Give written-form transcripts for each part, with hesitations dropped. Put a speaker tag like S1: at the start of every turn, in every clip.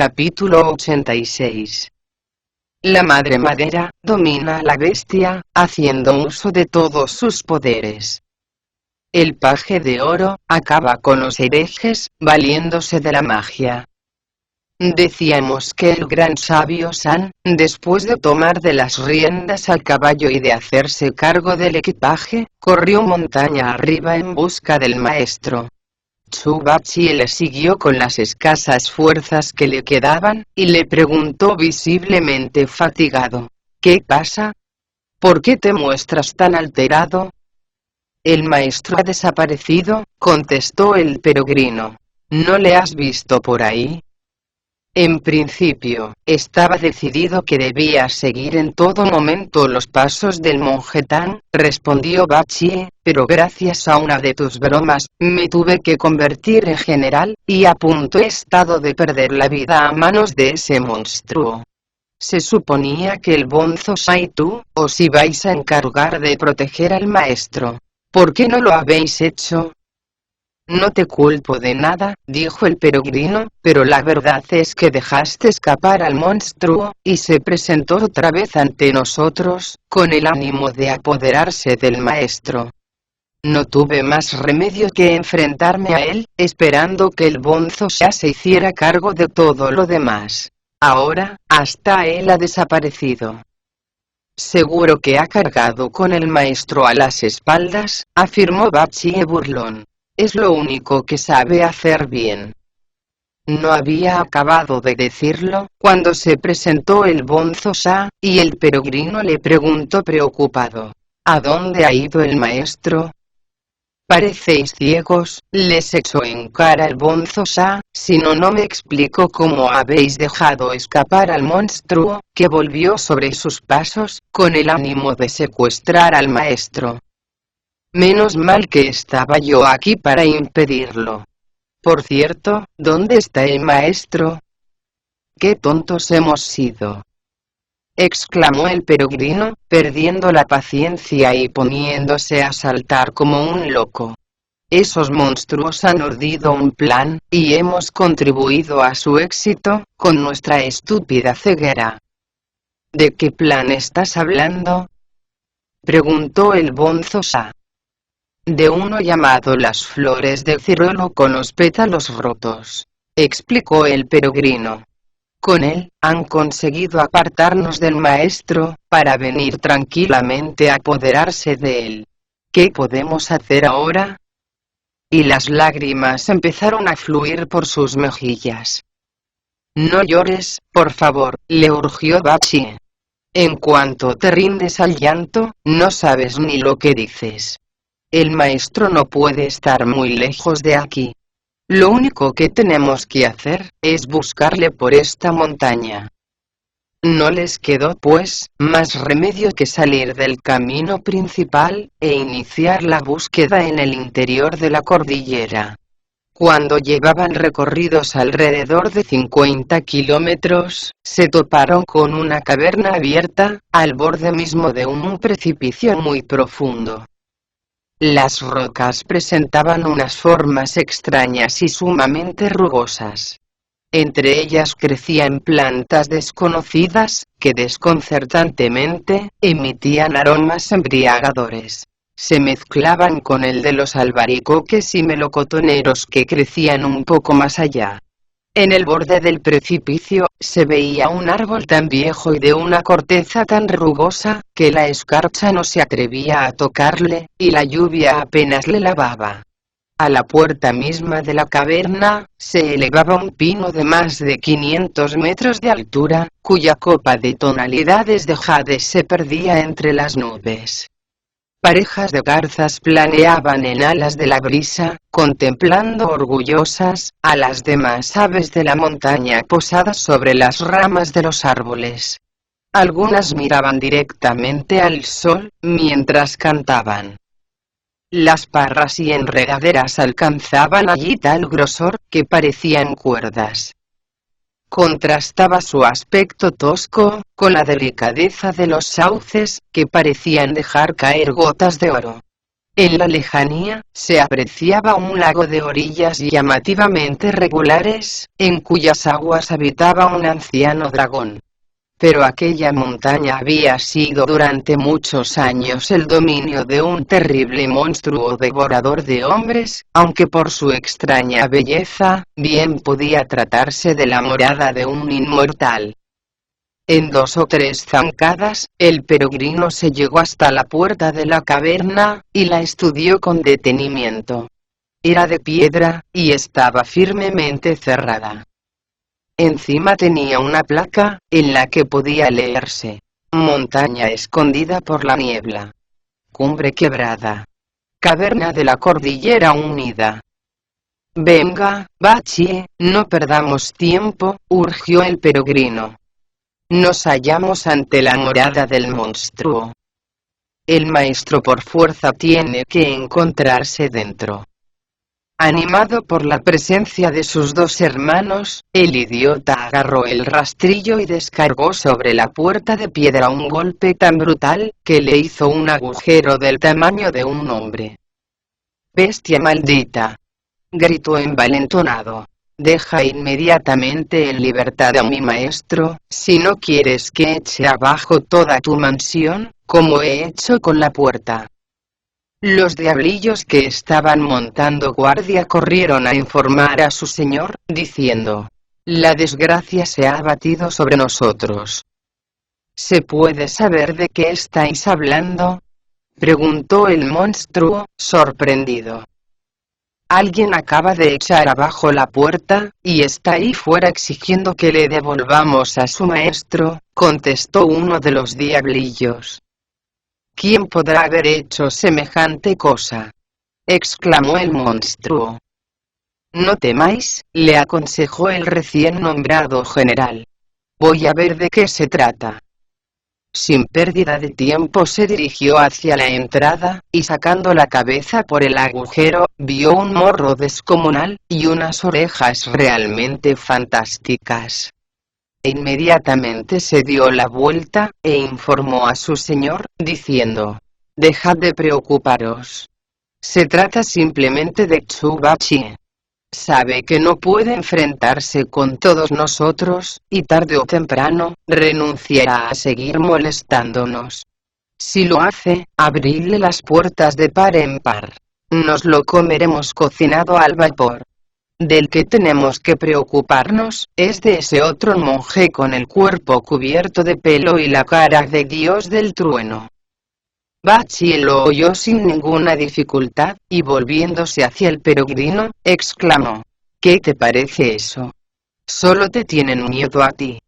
S1: Capítulo 86. La Madre Madera domina a la bestia, haciendo uso de todos sus poderes. El paje de oro acaba con los herejes, valiéndose de la magia. Decíamos que el gran sabio San, después de tomar de las riendas al caballo y de hacerse cargo del equipaje, corrió montaña arriba en busca del maestro. Tsubachie le siguió con las escasas fuerzas que le quedaban, y le preguntó visiblemente fatigado: ¿Qué pasa? ¿Por qué te muestras tan alterado? El maestro ha desaparecido, contestó el peregrino. ¿No le has visto por ahí? En principio, estaba decidido que debía seguir en todo momento los pasos del monje Tan, respondió Bachie, pero gracias a una de tus bromas, me tuve que convertir en general, y a punto he estado de perder la vida a manos de ese monstruo. Se suponía que el bonzo Sai y tú, os ibais a encargar de proteger al maestro. ¿Por qué no lo habéis hecho? No te culpo de nada, dijo el peregrino, pero la verdad es que dejaste escapar al monstruo, y se presentó otra vez ante nosotros, con el ánimo de apoderarse del maestro. No tuve más remedio que enfrentarme a él, esperando que el bonzo ya se hiciera cargo de todo lo demás. Ahora, hasta él ha desaparecido. Seguro que ha cargado con el maestro a las espaldas, afirmó Bachie burlón. Es lo único que sabe hacer bien. No había acabado de decirlo, cuando se presentó el bonzo Sa, y el peregrino le preguntó preocupado: ¿A dónde ha ido el maestro? Parecéis ciegos, les echó en cara el bonzo Sa, si no me explico cómo habéis dejado escapar al monstruo, que volvió sobre sus pasos, con el ánimo de secuestrar al maestro. Menos mal que estaba yo aquí para impedirlo. Por cierto, ¿dónde está el maestro? ¡Qué tontos hemos sido!, exclamó el peregrino, perdiendo la paciencia y poniéndose a saltar como un loco. Esos monstruos han urdido un plan, y hemos contribuido a su éxito, con nuestra estúpida ceguera. ¿De qué plan estás hablando?, preguntó el bonzo Sa. De uno llamado las flores de ciruelo con los pétalos rotos, explicó el peregrino. Con él, han conseguido apartarnos del maestro, para venir tranquilamente a apoderarse de él. ¿Qué podemos hacer ahora? Y las lágrimas empezaron a fluir por sus mejillas. No llores, por favor, le urgió Bachie. En cuanto te rindes al llanto, no sabes ni lo que dices. El maestro no puede estar muy lejos de aquí. Lo único que tenemos que hacer, es buscarle por esta montaña. No les quedó pues, más remedio que salir del camino principal, e iniciar la búsqueda en el interior de la cordillera. Cuando llevaban recorridos alrededor de 50 kilómetros, se toparon con una caverna abierta, al borde mismo de un precipicio muy profundo. Las rocas presentaban unas formas extrañas y sumamente rugosas. Entre ellas crecían plantas desconocidas, que desconcertantemente, emitían aromas embriagadores. Se mezclaban con el de los albaricoques y melocotoneros que crecían un poco más allá. En el borde del precipicio, se veía un árbol tan viejo y de una corteza tan rugosa, que la escarcha no se atrevía a tocarle, y la lluvia apenas le lavaba. A la puerta misma de la caverna, se elevaba un pino de más de 500 metros de altura, cuya copa de tonalidades de jade se perdía entre las nubes. Parejas de garzas planeaban en alas de la brisa, contemplando orgullosas, a las demás aves de la montaña posadas sobre las ramas de los árboles. Algunas miraban directamente al sol, mientras cantaban. Las parras y enredaderas alcanzaban allí tal grosor, que parecían cuerdas. Contrastaba su aspecto tosco, con la delicadeza de los sauces, que parecían dejar caer gotas de oro. En la lejanía, se apreciaba un lago de orillas llamativamente regulares, en cuyas aguas habitaba un anciano dragón. Pero aquella montaña había sido durante muchos años el dominio de un terrible monstruo devorador de hombres, aunque por su extraña belleza, bien podía tratarse de la morada de un inmortal. En 2 o 3 zancadas, el peregrino se llegó hasta la puerta de la caverna, y la estudió con detenimiento. Era de piedra, y estaba firmemente cerrada. Encima tenía una placa, en la que podía leerse: montaña escondida por la niebla. Cumbre quebrada. Caverna de la cordillera unida. Venga, Bachie, no perdamos tiempo, urgió el peregrino. Nos hallamos ante la morada del monstruo. El maestro por fuerza tiene que encontrarse dentro. Animado por la presencia de sus 2 hermanos, el idiota agarró el rastrillo y descargó sobre la puerta de piedra un golpe tan brutal, que le hizo un agujero del tamaño de un hombre. «¡Bestia maldita!», gritó envalentonado. «Deja inmediatamente en libertad a mi maestro, si no quieres que eche abajo toda tu mansión, como he hecho con la puerta». Los diablillos que estaban montando guardia corrieron a informar a su señor, diciendo: «La desgracia se ha abatido sobre nosotros». «¿Se puede saber de qué estáis hablando?», preguntó el monstruo, sorprendido. «Alguien acaba de echar abajo la puerta, y está ahí fuera exigiendo que le devolvamos a su maestro», contestó uno de los diablillos. «¿Quién podrá haber hecho semejante cosa?», exclamó el monstruo. «No temáis», le aconsejó el recién nombrado general. «Voy a ver de qué se trata». Sin pérdida de tiempo se dirigió hacia la entrada, y sacando la cabeza por el agujero, vio un morro descomunal, y unas orejas realmente fantásticas. Inmediatamente se dio la vuelta, e informó a su señor, diciendo: «Dejad de preocuparos. Se trata simplemente de Chu Bachie. Sabe que no puede enfrentarse con todos nosotros, y tarde o temprano, renunciará a seguir molestándonos. Si lo hace, abridle las puertas de par en par. Nos lo comeremos cocinado al vapor. Del que tenemos que preocuparnos, es de ese otro monje con el cuerpo cubierto de pelo y la cara de Dios del trueno». Bachie lo oyó sin ninguna dificultad, y volviéndose hacia el peregrino, exclamó: «¿Qué te parece eso? Solo te tienen miedo a ti.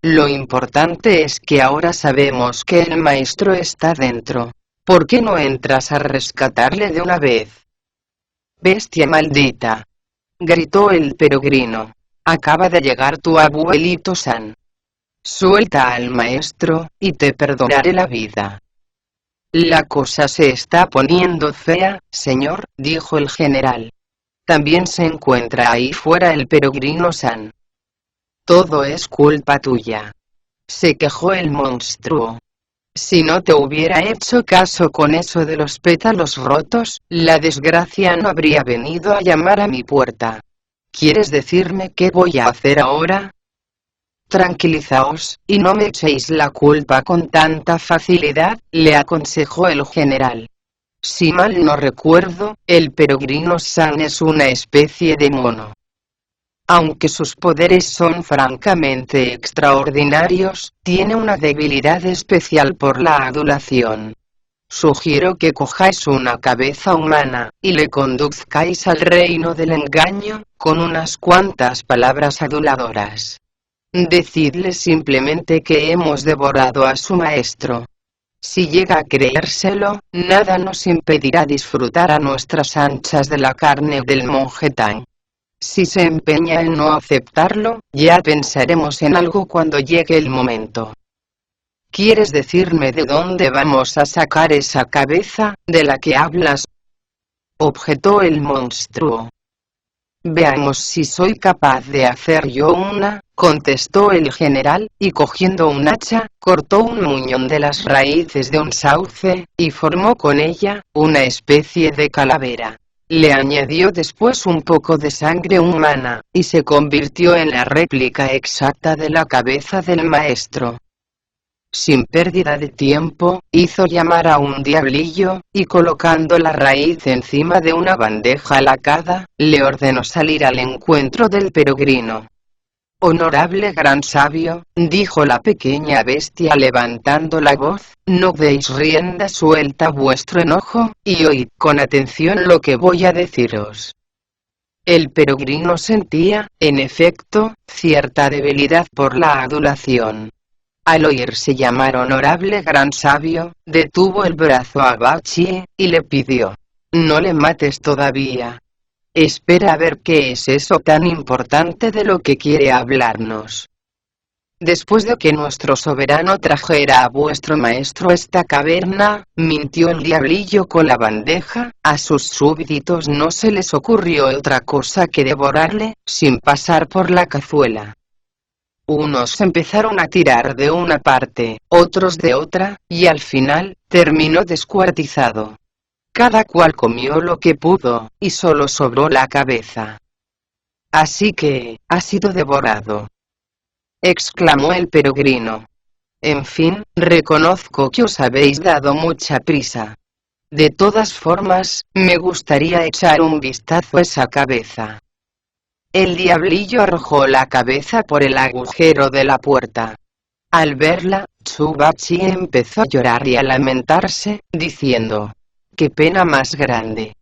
S1: Lo importante es que ahora sabemos que el maestro está dentro. ¿Por qué no entras a rescatarle de una vez?». «Bestia maldita», gritó el peregrino, «acaba de llegar tu abuelito San. Suelta al maestro, y te perdonaré la vida». «La cosa se está poniendo fea, señor», dijo el general. «También se encuentra ahí fuera el peregrino San». «Todo es culpa tuya», se quejó el monstruo. «Si no te hubiera hecho caso con eso de los pétalos rotos, la desgracia no habría venido a llamar a mi puerta. ¿Quieres decirme qué voy a hacer ahora?». «Tranquilizaos, y no me echéis la culpa con tanta facilidad», le aconsejó el general. «Si mal no recuerdo, el peregrino San es una especie de mono. Aunque sus poderes son francamente extraordinarios, tiene una debilidad especial por la adulación. Sugiero que cojáis una cabeza humana, y le conduzcáis al reino del engaño, con unas cuantas palabras aduladoras. Decidle simplemente que hemos devorado a su maestro. Si llega a creérselo, nada nos impedirá disfrutar a nuestras anchas de la carne del monje Tang. Si se empeña en no aceptarlo, ya pensaremos en algo cuando llegue el momento». «¿Quieres decirme de dónde vamos a sacar esa cabeza, de la que hablas?», objetó el monstruo. «Veamos si soy capaz de hacer yo una», contestó el general, y cogiendo un hacha, cortó un muñón de las raíces de un sauce, y formó con ella una especie de calavera. Le añadió después un poco de sangre humana, y se convirtió en la réplica exacta de la cabeza del maestro. Sin pérdida de tiempo, hizo llamar a un diablillo, y colocando la raíz encima de una bandeja lacada, le ordenó salir al encuentro del peregrino. «Honorable gran sabio», dijo la pequeña bestia levantando la voz, «no deis rienda suelta a vuestro enojo, y oíd con atención lo que voy a deciros». El peregrino sentía, en efecto, cierta debilidad por la adulación. Al oírse llamar honorable gran sabio, detuvo el brazo a Bachie, y le pidió: «No le mates todavía. Espera a ver qué es eso tan importante de lo que quiere hablarnos». «Después de que nuestro soberano trajera a vuestro maestro esta caverna», mintió el diablillo con la bandeja, «a sus súbditos no se les ocurrió otra cosa que devorarle, sin pasar por la cazuela. Unos empezaron a tirar de una parte, otros de otra, y al final, terminó descuartizado. Cada cual comió lo que pudo, y solo sobró la cabeza. Así que, ha sido devorado», exclamó el peregrino. «En fin, reconozco que os habéis dado mucha prisa. De todas formas, me gustaría echar un vistazo a esa cabeza». El diablillo arrojó la cabeza por el agujero de la puerta. Al verla, Chu Bachie empezó a llorar y a lamentarse, diciendo: «¡Qué pena más grande!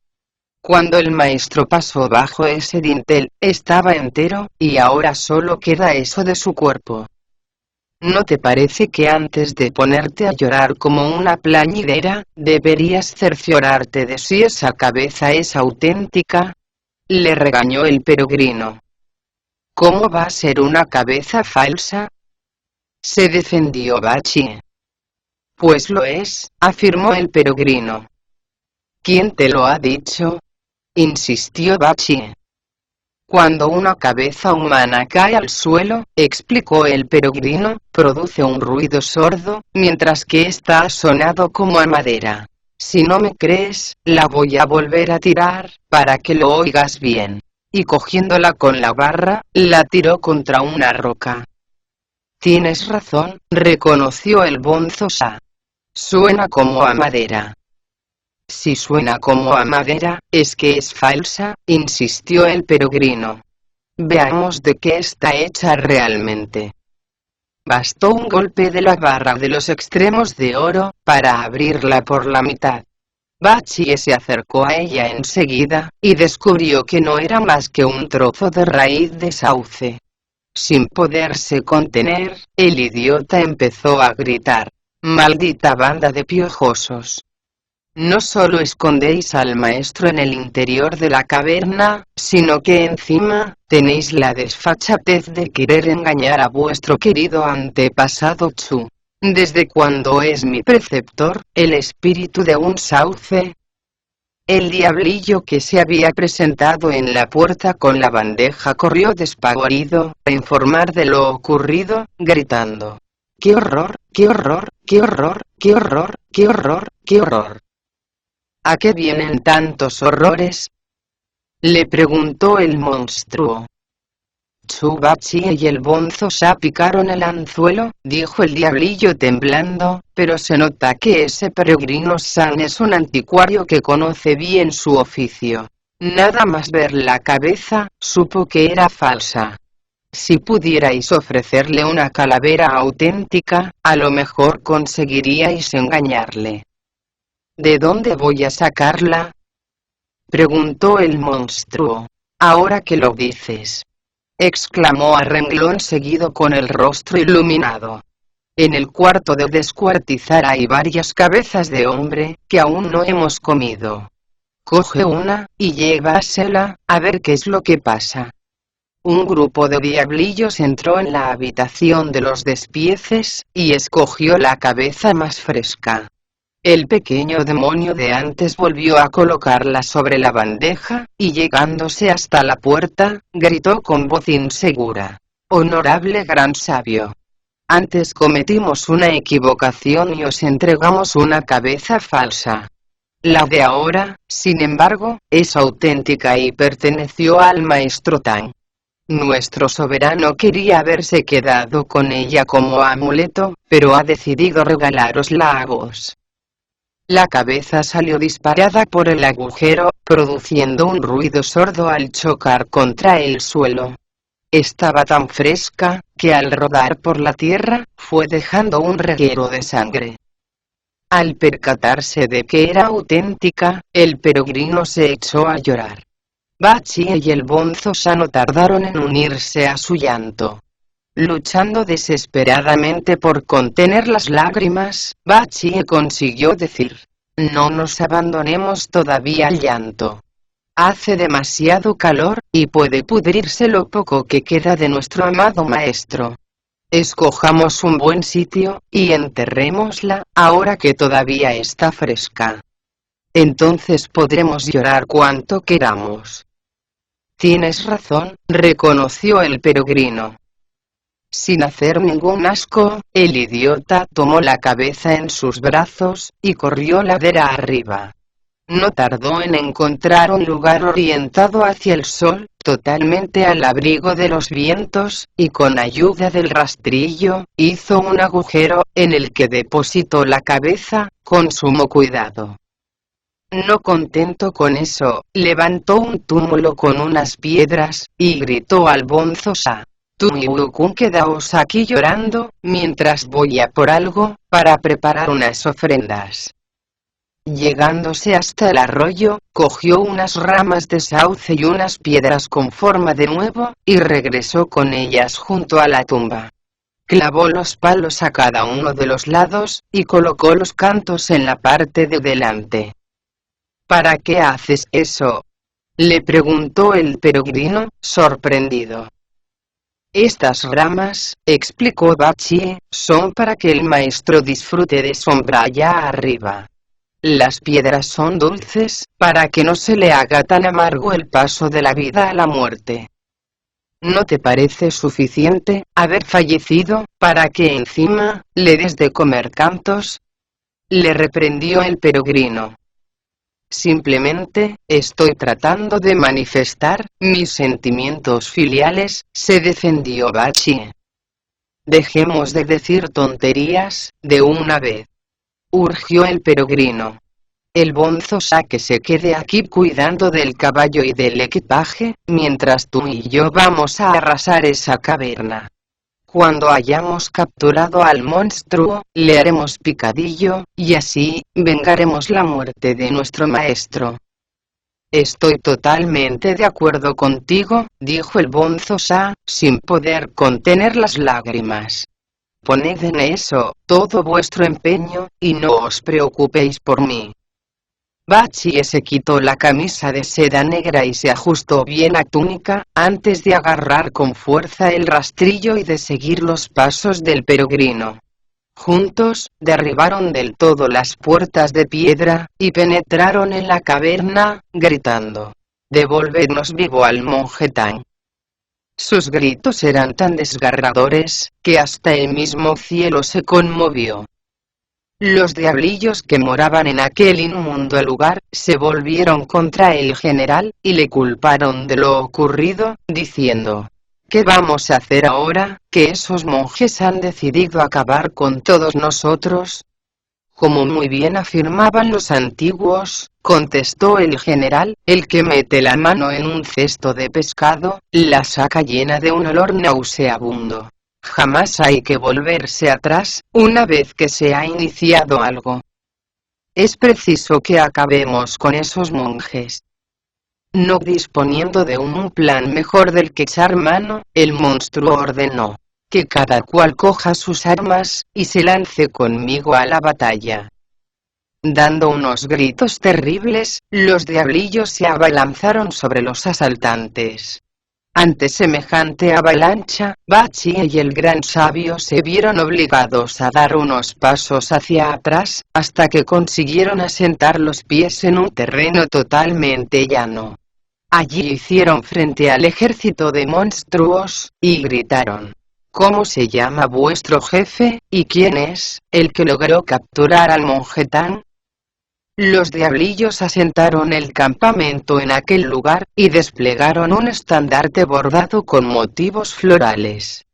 S1: Cuando el maestro pasó bajo ese dintel, estaba entero, y ahora solo queda eso de su cuerpo. ¿No te parece que antes de ponerte a llorar como una plañidera, deberías cerciorarte de si esa cabeza es auténtica?», le regañó el peregrino. «¿Cómo va a ser una cabeza falsa?», se defendió Bachie. «Pues lo es», afirmó el peregrino. «¿Quién te lo ha dicho?», insistió Bachie. «Cuando una cabeza humana cae al suelo», explicó el peregrino, «produce un ruido sordo, mientras que ésta ha sonado como a madera. Si no me crees, la voy a volver a tirar, para que lo oigas bien». Y cogiéndola con la barra, la tiró contra una roca. «Tienes razón», reconoció el bonzo Sa. «Suena como a madera». «Si suena como a madera, es que es falsa», insistió el peregrino. «Veamos de qué está hecha realmente». Bastó un golpe de la barra de los extremos de oro, para abrirla por la mitad. Bachie se acercó a ella enseguida, y descubrió que no era más que un trozo de raíz de sauce. Sin poderse contener, el idiota empezó a gritar: «¡Maldita banda de piojosos! No solo escondéis al maestro en el interior de la caverna, sino que encima, tenéis la desfachatez de querer engañar a vuestro querido antepasado Chu. ¿Desde cuándo es mi preceptor, el espíritu de un sauce?». El diablillo que se había presentado en la puerta con la bandeja corrió despavorido, a informar de lo ocurrido, gritando: «¡Qué horror, qué horror, qué horror, qué horror, qué horror, qué horror! ¿A qué vienen tantos horrores?», le preguntó el monstruo. «Chu Bachie y el bonzo Sa picaron el anzuelo», dijo el diablillo temblando, «pero se nota que ese peregrino San es un anticuario que conoce bien su oficio. Nada más ver la cabeza, supo que era falsa. Si pudierais ofrecerle una calavera auténtica, a lo mejor conseguiríais engañarle». «¿De dónde voy a sacarla?», preguntó el monstruo. «Ahora que lo dices», exclamó a renglón seguido con el rostro iluminado. «En el cuarto de descuartizar hay varias cabezas de hombre, que aún no hemos comido. Coge una, y llévasela, a ver qué es lo que pasa». Un grupo de diablillos entró en la habitación de los despieces, y escogió la cabeza más fresca. El pequeño demonio de antes volvió a colocarla sobre la bandeja, y llegándose hasta la puerta, gritó con voz insegura: «Honorable gran sabio, Antes cometimos una equivocación y os entregamos una cabeza falsa. La de ahora, sin embargo, es auténtica y perteneció al maestro Tang. Nuestro soberano quería haberse quedado con ella como amuleto, pero ha decidido regalárosla a vos. La cabeza salió disparada por el agujero, produciendo un ruido sordo al chocar contra el suelo. Estaba tan fresca, que al rodar por la tierra, fue dejando un reguero de sangre. Al percatarse de que era auténtica, el peregrino se echó a llorar. Bachie y el bonzo ya no tardaron en unirse a su llanto. Luchando desesperadamente por contener las lágrimas, Bachie consiguió decir: no nos abandonemos todavía al llanto. Hace demasiado calor, y puede pudrirse lo poco que queda de nuestro amado maestro. Escojamos un buen sitio, y enterrémosla, ahora que todavía está fresca. Entonces podremos llorar cuanto queramos. Tienes razón, reconoció el peregrino. Sin hacer ningún asco, el idiota tomó la cabeza en sus brazos, y corrió ladera arriba. No tardó en encontrar un lugar orientado hacia el sol, totalmente al abrigo de los vientos, y con ayuda del rastrillo, hizo un agujero, en el que depositó la cabeza, con sumo cuidado. No contento con eso, levantó un túmulo con unas piedras, y gritó al bonzo Sa: tú y Wukong, quedaos aquí llorando, mientras voy a por algo, para preparar unas ofrendas. Llegándose hasta el arroyo, cogió unas ramas de sauce y unas piedras con forma de huevo, y regresó con ellas junto a la tumba. Clavó los palos a cada uno de los lados, y colocó los cantos en la parte de delante. ¿Para qué haces eso?, le preguntó el peregrino, sorprendido. Estas ramas, explicó Bachie, son para que el maestro disfrute de sombra allá arriba. Las piedras son dulces, para que no se le haga tan amargo el paso de la vida a la muerte. ¿No te parece suficiente haber fallecido, para que encima le des de comer cantos?, le reprendió el peregrino. Simplemente, estoy tratando de manifestar mis sentimientos filiales, se defendió Bachie. Dejemos de decir tonterías, de una vez, urgió el peregrino. El bonzo Sa que se quede aquí cuidando del caballo y del equipaje, mientras tú y yo vamos a arrasar esa caverna. Cuando hayamos capturado al monstruo, le haremos picadillo, y así, vengaremos la muerte de nuestro maestro. Estoy totalmente de acuerdo contigo, dijo el bonzo Sa, sin poder contener las lágrimas. Poned en eso todo vuestro empeño, y no os preocupéis por mí. Bachie se quitó la camisa de seda negra y se ajustó bien la túnica, antes de agarrar con fuerza el rastrillo y de seguir los pasos del peregrino. Juntos, derribaron del todo las puertas de piedra, y penetraron en la caverna, gritando: «¡Devolvednos vivo al monje Tang!». Sus gritos eran tan desgarradores, que hasta el mismo cielo se conmovió. Los diablillos que moraban en aquel inmundo lugar, se volvieron contra el general, y le culparon de lo ocurrido, diciendo: ¿qué vamos a hacer ahora, que esos monjes han decidido acabar con todos nosotros? Como muy bien afirmaban los antiguos, contestó el general, el que mete la mano en un cesto de pescado, la saca llena de un olor nauseabundo. Jamás hay que volverse atrás, una vez que se ha iniciado algo. Es preciso que acabemos con esos monjes. No disponiendo de un plan mejor del que echar mano, el monstruo ordenó: que cada cual coja sus armas, y se lance conmigo a la batalla. Dando unos gritos terribles, los diablillos se abalanzaron sobre los asaltantes. Ante semejante avalancha, Bachie y el gran sabio se vieron obligados a dar unos pasos hacia atrás, hasta que consiguieron asentar los pies en un terreno totalmente llano. Allí hicieron frente al ejército de monstruos, y gritaron: ¿Cómo se llama vuestro jefe, y quién es el que logró capturar al monje Tan? Los diablillos asentaron el campamento en aquel lugar, y desplegaron un estandarte bordado con motivos florales.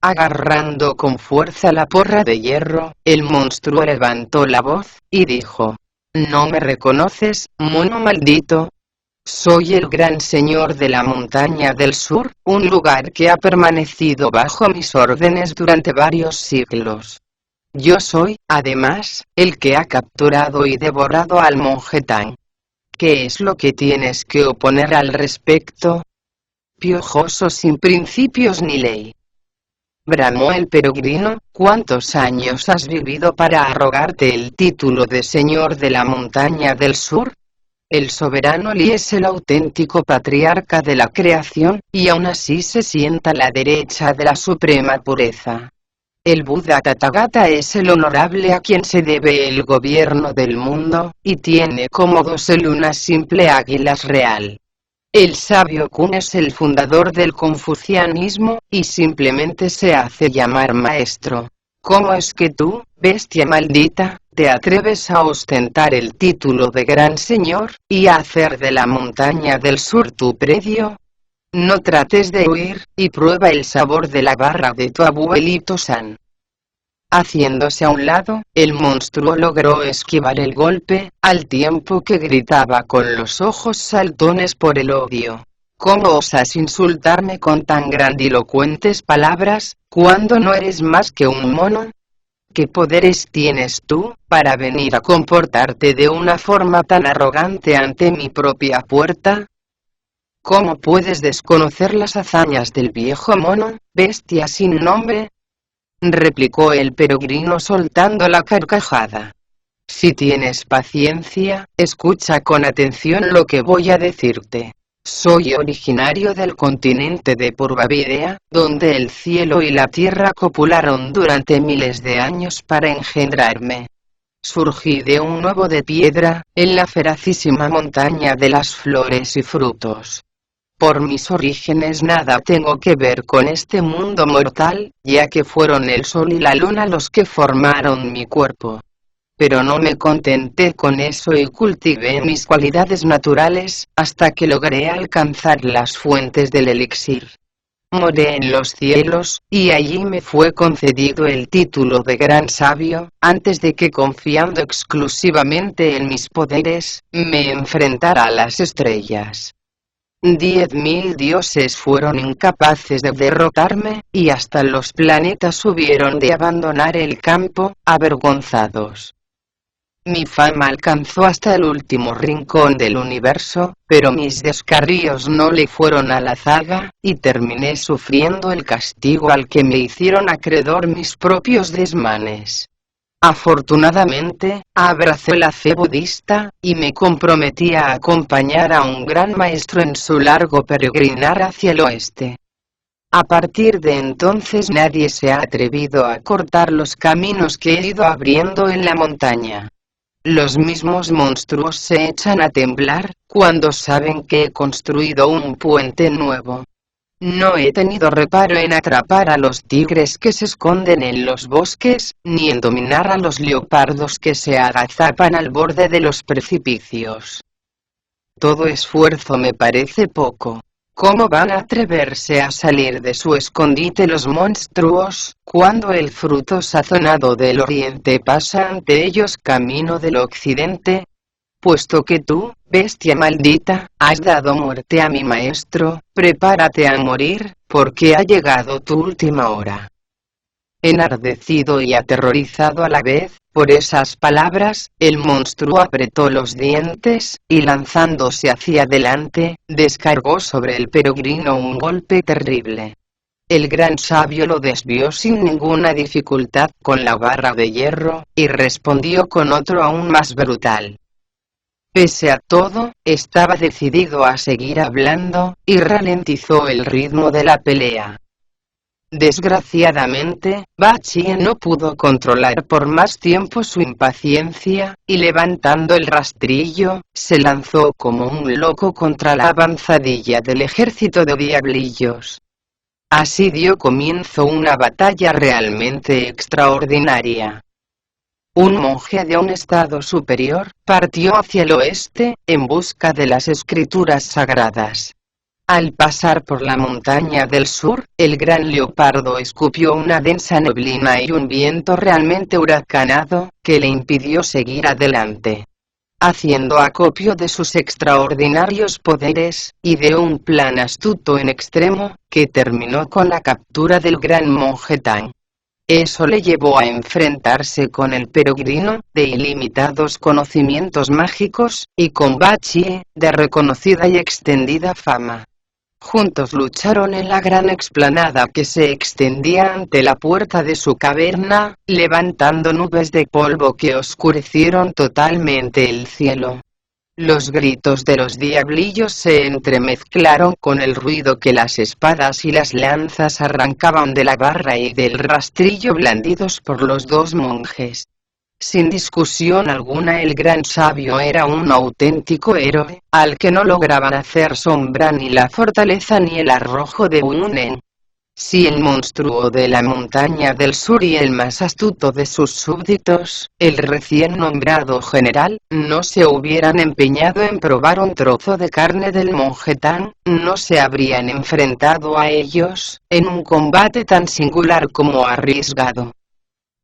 S1: Agarrando con fuerza la porra de hierro, el monstruo levantó la voz, y dijo: ¿No me reconoces, mono maldito? Soy el gran señor de la montaña del sur, un lugar que ha permanecido bajo mis órdenes durante varios siglos. Yo soy, además, el que ha capturado y devorado al monje Tan. ¿Qué es lo que tienes que oponer al respecto? Piojoso sin principios ni ley. Bramó el peregrino, ¿cuántos años has vivido para arrogarte el título de señor de la montaña del sur? El soberano Li es el auténtico patriarca de la creación, y aún así se sienta a la derecha de la suprema pureza. El Buda Tathagata es el honorable a quien se debe el gobierno del mundo, y tiene como dosel una simple águila real. El sabio Kun es el fundador del confucianismo, y simplemente se hace llamar maestro. ¿Cómo es que tú, bestia maldita, te atreves a ostentar el título de gran señor, y a hacer de la montaña del sur tu predio? No trates de huir, y prueba el sabor de la barra de tu abuelito San. Haciéndose a un lado, el monstruo logró esquivar el golpe, al tiempo que gritaba con los ojos saltones por el odio. ¿Cómo osas insultarme con tan grandilocuentes palabras, cuando no eres más que un mono? ¿Qué poderes tienes tú, para venir a comportarte de una forma tan arrogante ante mi propia puerta? ¿Cómo puedes desconocer las hazañas del viejo mono, bestia sin nombre? Replicó el peregrino soltando la carcajada. Si tienes paciencia, escucha con atención lo que voy a decirte. Soy originario del continente de Purvavidea, donde el cielo y la tierra copularon durante miles de años para engendrarme. Surgí de un huevo de piedra, en la feracísima montaña de las flores y frutos. Por mis orígenes nada tengo que ver con este mundo mortal, ya que fueron el sol y la luna los que formaron mi cuerpo. Pero no me contenté con eso y cultivé mis cualidades naturales, hasta que logré alcanzar las fuentes del elixir. Moré en los cielos, y allí me fue concedido el título de gran sabio, antes de que, confiando exclusivamente en mis poderes, me enfrentara a las estrellas. 10.000 dioses fueron incapaces de derrotarme, y hasta los planetas hubieron de abandonar el campo, avergonzados. Mi fama alcanzó hasta el último rincón del universo, pero mis descarríos no le fueron a la zaga, y terminé sufriendo el castigo al que me hicieron acreedor mis propios desmanes. Afortunadamente, abracé la fe budista, y me comprometí a acompañar a un gran maestro en su largo peregrinar hacia el oeste. A partir de entonces nadie se ha atrevido a cortar los caminos que he ido abriendo en la montaña. Los mismos monstruos se echan a temblar, cuando saben que he construido un puente nuevo. No he tenido reparo en atrapar a los tigres que se esconden en los bosques, ni en dominar a los leopardos que se agazapan al borde de los precipicios. Todo esfuerzo me parece poco. ¿Cómo van a atreverse a salir de su escondite los monstruos, cuando el fruto sazonado del oriente pasa ante ellos camino del occidente? Puesto que tú, bestia maldita, has dado muerte a mi maestro, prepárate a morir, porque ha llegado tu última hora. Enardecido y aterrorizado a la vez, por esas palabras, el monstruo apretó los dientes, y lanzándose hacia adelante, descargó sobre el peregrino un golpe terrible. El gran sabio lo desvió sin ninguna dificultad con la barra de hierro, y respondió con otro aún más brutal. Pese a todo, estaba decidido a seguir hablando, y ralentizó el ritmo de la pelea. Desgraciadamente, Bachie no pudo controlar por más tiempo su impaciencia, y levantando el rastrillo, se lanzó como un loco contra la avanzadilla del ejército de diablillos. Así dio comienzo una batalla realmente extraordinaria. Un monje de un estado superior partió hacia el oeste en busca de las escrituras sagradas. Al pasar por la montaña del sur, el gran leopardo escupió una densa neblina y un viento realmente huracanado, que le impidió seguir adelante. Haciendo acopio de sus extraordinarios poderes, ideó un plan astuto en extremo, que terminó con la captura del gran monje Tang. Eso le llevó a enfrentarse con el peregrino, de ilimitados conocimientos mágicos, y con Bachie, de reconocida y extendida fama. Juntos lucharon en la gran explanada que se extendía ante la puerta de su caverna, levantando nubes de polvo que oscurecieron totalmente el cielo. Los gritos de los diablillos se entremezclaron con el ruido que las espadas y las lanzas arrancaban de la barra y del rastrillo blandidos por los dos monjes. Sin discusión alguna, el gran sabio era un auténtico héroe, al que no lograban hacer sombra ni la fortaleza ni el arrojo de un Nen. Si el monstruo de la montaña del sur y el más astuto de sus súbditos, el recién nombrado general, no se hubieran empeñado en probar un trozo de carne del monje Tang, no se habrían enfrentado a ellos, en un combate tan singular como arriesgado.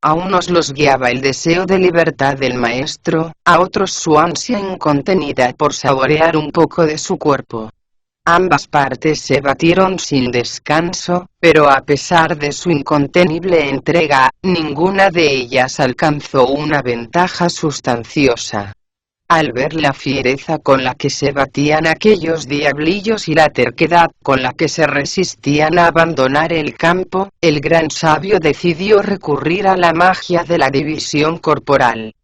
S1: A unos los guiaba el deseo de libertad del maestro, a otros su ansia incontenida por saborear un poco de su cuerpo. Ambas partes se batieron sin descanso, pero a pesar de su incontenible entrega, ninguna de ellas alcanzó una ventaja sustanciosa. Al ver la fiereza con la que se batían aquellos diablillos y la terquedad con la que se resistían a abandonar el campo, el gran sabio decidió recurrir a la magia de la división corporal.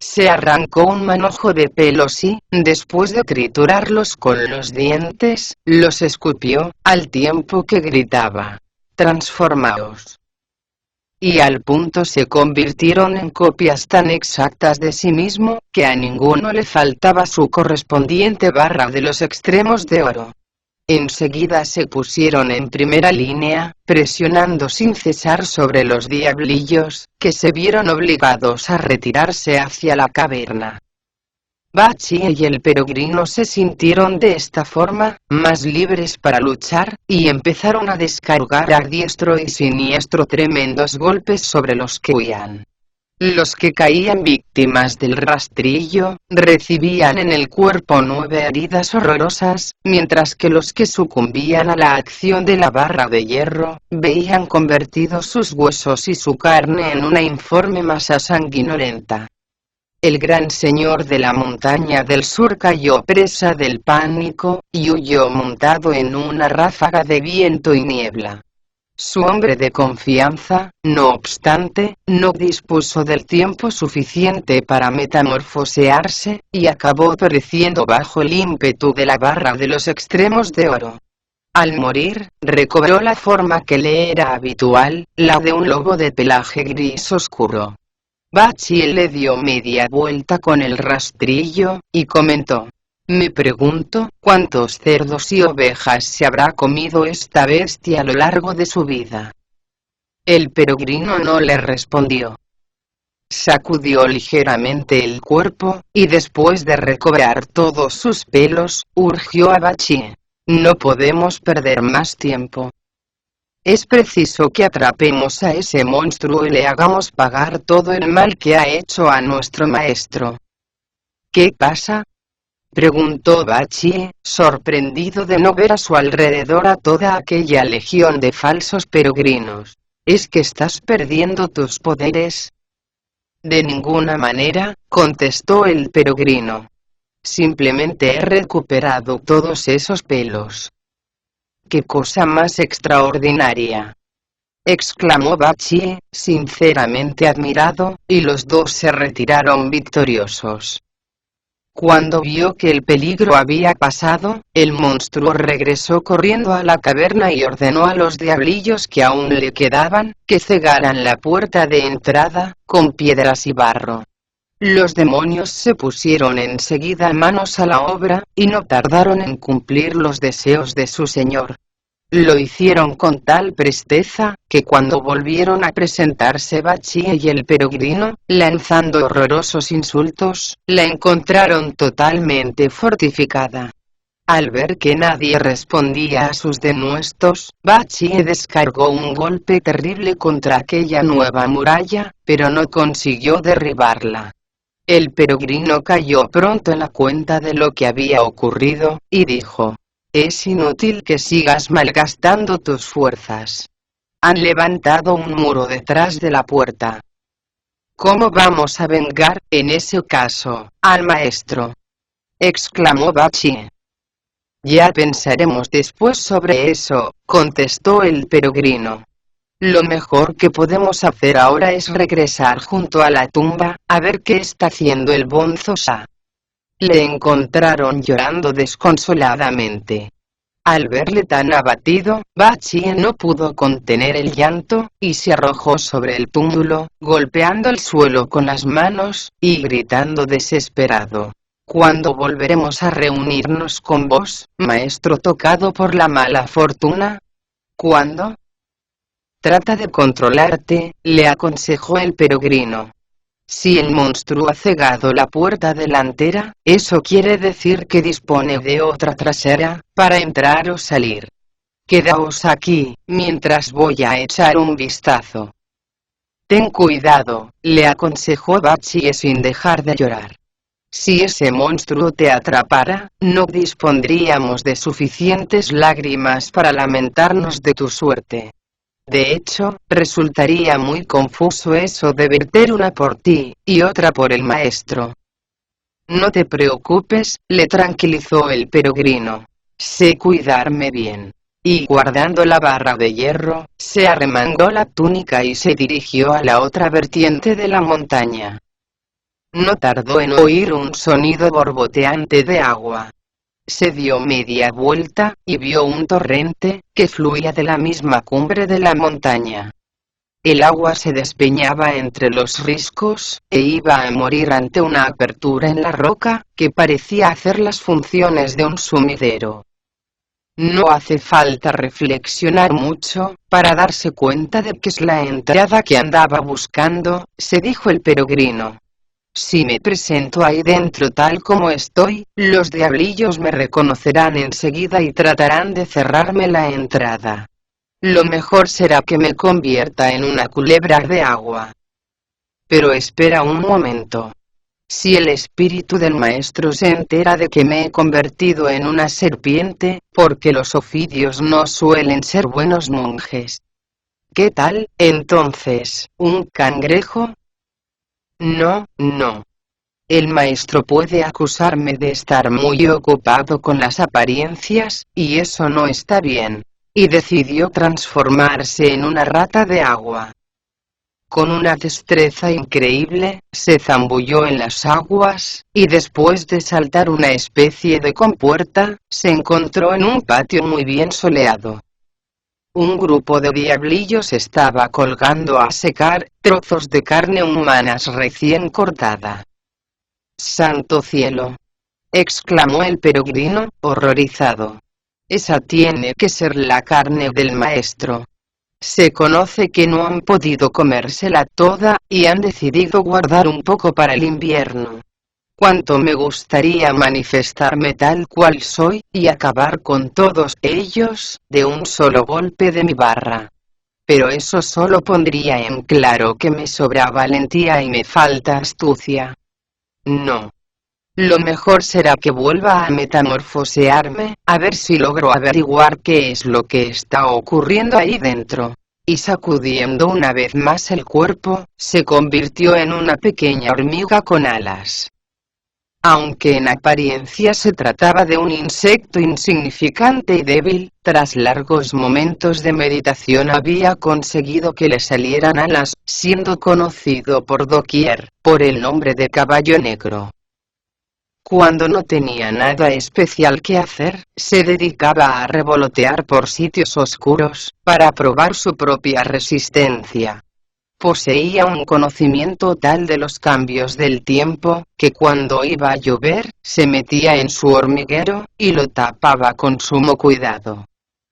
S1: Se arrancó un manojo de pelos y, después de triturarlos con los dientes, los escupió, al tiempo que gritaba: «¡Transformaos!». Y al punto se convirtieron en copias tan exactas de sí mismo, que a ninguno le faltaba su correspondiente barra de los extremos de oro. Enseguida se pusieron en primera línea, presionando sin cesar sobre los diablillos, que se vieron obligados a retirarse hacia la caverna. Bachie y el peregrino se sintieron de esta forma, más libres para luchar, y empezaron a descargar a diestro y siniestro tremendos golpes sobre los que huían. Los que caían víctimas del rastrillo, recibían en el cuerpo 9 heridas horrorosas, mientras que los que sucumbían a la acción de la barra de hierro, veían convertidos sus huesos y su carne en una informe masa sanguinolenta. El gran señor de la montaña del sur cayó presa del pánico, y huyó montado en una ráfaga de viento y niebla. Su hombre de confianza, no obstante, no dispuso del tiempo suficiente para metamorfosearse, y acabó pereciendo bajo el ímpetu de la barra de los extremos de oro. Al morir, recobró la forma que le era habitual, la de un lobo de pelaje gris oscuro. Bachie le dio media vuelta con el rastrillo, y comentó: «Me pregunto, ¿cuántos cerdos y ovejas se habrá comido esta bestia a lo largo de su vida?». El peregrino no le respondió. Sacudió ligeramente el cuerpo, y después de recobrar todos sus pelos, urgió a Bachie: «No podemos perder más tiempo. Es preciso que atrapemos a ese monstruo y le hagamos pagar todo el mal que ha hecho a nuestro maestro». «¿Qué pasa?», preguntó Bachie, sorprendido de no ver a su alrededor a toda aquella legión de falsos peregrinos. «¿Es que estás perdiendo tus poderes?». «De ninguna manera», contestó el peregrino. «Simplemente he recuperado todos esos pelos». «¡Qué cosa más extraordinaria!», exclamó Bachie, sinceramente admirado, y los dos se retiraron victoriosos. Cuando vio que el peligro había pasado, el monstruo regresó corriendo a la caverna y ordenó a los diablillos que aún le quedaban, que cegaran la puerta de entrada, con piedras y barro. Los demonios se pusieron enseguida manos a la obra, y no tardaron en cumplir los deseos de su señor. Lo hicieron con tal presteza, que cuando volvieron a presentarse Bachie y el peregrino, lanzando horrorosos insultos, la encontraron totalmente fortificada. Al ver que nadie respondía a sus denuestos, Bachie descargó un golpe terrible contra aquella nueva muralla, pero no consiguió derribarla. El peregrino cayó pronto en la cuenta de lo que había ocurrido, y dijo: «Es inútil que sigas malgastando tus fuerzas. Han levantado un muro detrás de la puerta. ¿Cómo vamos a vengar, en ese caso, al maestro?», exclamó Bachie. «Ya pensaremos después sobre eso», contestó el peregrino. «Lo mejor que podemos hacer ahora es regresar junto a la tumba, a ver qué está haciendo el bonzo Sha». Le encontraron llorando desconsoladamente. Al verle tan abatido, Bachie no pudo contener el llanto, y se arrojó sobre el túmulo, golpeando el suelo con las manos, y gritando desesperado: «¿Cuándo volveremos a reunirnos con vos, maestro tocado por la mala fortuna? ¿Cuándo?». «Trata de controlarte», le aconsejó el peregrino. «Si el monstruo ha cegado la puerta delantera, eso quiere decir que dispone de otra trasera, para entrar o salir. Quedaos aquí, mientras voy a echar un vistazo». «Ten cuidado», le aconsejó Bachie sin dejar de llorar. «Si ese monstruo te atrapara, no dispondríamos de suficientes lágrimas para lamentarnos de tu suerte. De hecho, resultaría muy confuso eso de verter una por ti, y otra por el maestro». «No te preocupes», le tranquilizó el peregrino. «Sé cuidarme bien». Y guardando la barra de hierro, se arremangó la túnica y se dirigió a la otra vertiente de la montaña. No tardó en oír un sonido borboteante de agua. Se dio media vuelta, y vio un torrente, que fluía de la misma cumbre de la montaña. El agua se despeñaba entre los riscos, e iba a morir ante una apertura en la roca, que parecía hacer las funciones de un sumidero. No hace falta reflexionar mucho, para darse cuenta de que es la entrada que andaba buscando, se dijo el peregrino. «Si me presento ahí dentro tal como estoy, los diablillos me reconocerán enseguida y tratarán de cerrarme la entrada. Lo mejor será que me convierta en una culebra de agua». «Pero espera un momento. Si el espíritu del maestro se entera de que me he convertido en una serpiente, porque los ofidios no suelen ser buenos monjes. ¿Qué tal, entonces, un cangrejo?». «No, no. El maestro puede acusarme de estar muy ocupado con las apariencias, y eso no está bien». Y decidió transformarse en una rata de agua. Con una destreza increíble, se zambulló en las aguas, y después de saltar una especie de compuerta, se encontró en un patio muy bien soleado. Un grupo de diablillos estaba colgando a secar trozos de carne humanas recién cortada. «¡Santo cielo!», exclamó el peregrino, horrorizado. «Esa tiene que ser la carne del maestro. Se conoce que no han podido comérsela toda, y han decidido guardar un poco para el invierno. Cuánto me gustaría manifestarme tal cual soy, y acabar con todos ellos, de un solo golpe de mi barra. Pero eso solo pondría en claro que me sobra valentía y me falta astucia. No. Lo mejor será que vuelva a metamorfosearme, a ver si logro averiguar qué es lo que está ocurriendo ahí dentro». Y sacudiendo una vez más el cuerpo, se convirtió en una pequeña hormiga con alas. Aunque en apariencia se trataba de un insecto insignificante y débil, tras largos momentos de meditación había conseguido que le salieran alas, siendo conocido por doquier, por el nombre de caballo negro. Cuando no tenía nada especial que hacer, se dedicaba a revolotear por sitios oscuros, para probar su propia resistencia. Poseía un conocimiento tal de los cambios del tiempo, que cuando iba a llover, se metía en su hormiguero, y lo tapaba con sumo cuidado.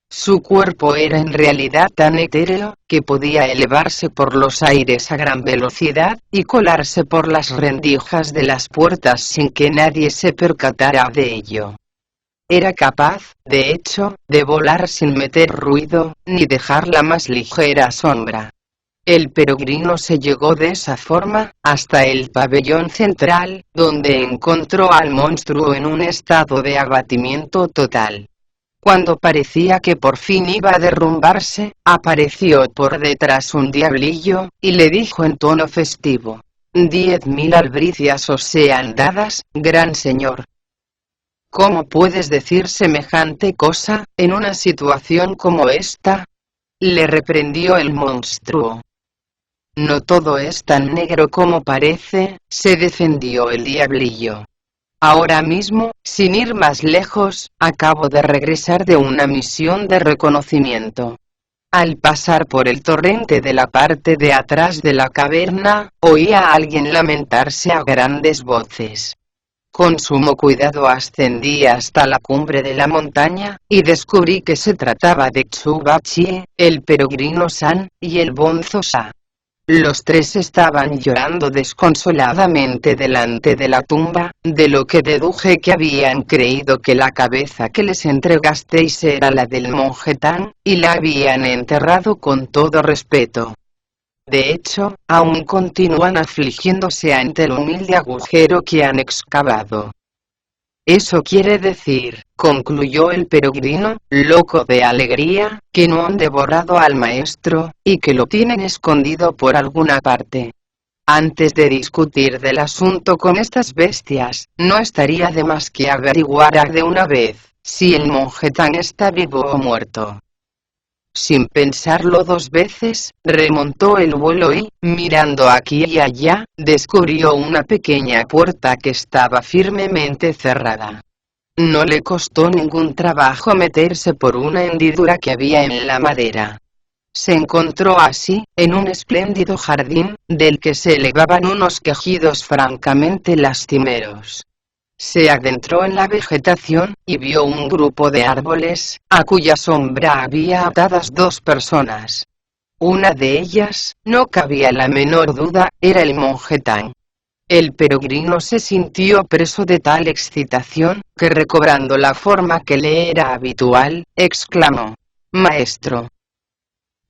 S1: Su cuerpo era en realidad tan etéreo, que podía elevarse por los aires a gran velocidad, y colarse por las rendijas de las puertas sin que nadie se percatara de ello. Era capaz, de hecho, de volar sin meter ruido, ni dejar la más ligera sombra. El peregrino se llegó de esa forma, hasta el pabellón central, donde encontró al monstruo en un estado de abatimiento total. Cuando parecía que por fin iba a derrumbarse, apareció por detrás un diablillo, y le dijo en tono festivo: 10.000 albricias os sean dadas, gran señor. ¿Cómo puedes decir semejante cosa, en una situación como esta?, le reprendió el monstruo. No todo es tan negro como parece, se defendió el diablillo. Ahora mismo, sin ir más lejos, acabo de regresar de una misión de reconocimiento. Al pasar por el torrente de la parte de atrás de la caverna, oí a alguien lamentarse a grandes voces. Con sumo cuidado ascendí hasta la cumbre de la montaña, y descubrí que se trataba de Tsubachie, el peregrino San, y el bonzo Sa. Los tres estaban llorando desconsoladamente delante de la tumba, de lo que deduje que habían creído que la cabeza que les entregasteis era la del monje Tang, y la habían enterrado con todo respeto. De hecho, aún continúan afligiéndose ante el humilde agujero que han excavado. Eso quiere decir, concluyó el peregrino, loco de alegría, que no han devorado al maestro, y que lo tienen escondido por alguna parte. Antes de discutir del asunto con estas bestias, no estaría de más que averiguara de una vez, si el monje Tang está vivo o muerto. Sin pensarlo dos veces, remontó el vuelo y, mirando aquí y allá, descubrió una pequeña puerta que estaba firmemente cerrada. No le costó ningún trabajo meterse por una hendidura que había en la madera. Se encontró así, en un espléndido jardín, del que se elevaban unos quejidos francamente lastimeros. Se adentró en la vegetación, y vio un grupo de árboles, a cuya sombra había atadas dos personas. Una de ellas, no cabía la menor duda, era el monje Tang. El peregrino se sintió preso de tal excitación, que recobrando la forma que le era habitual, exclamó: «Maestro».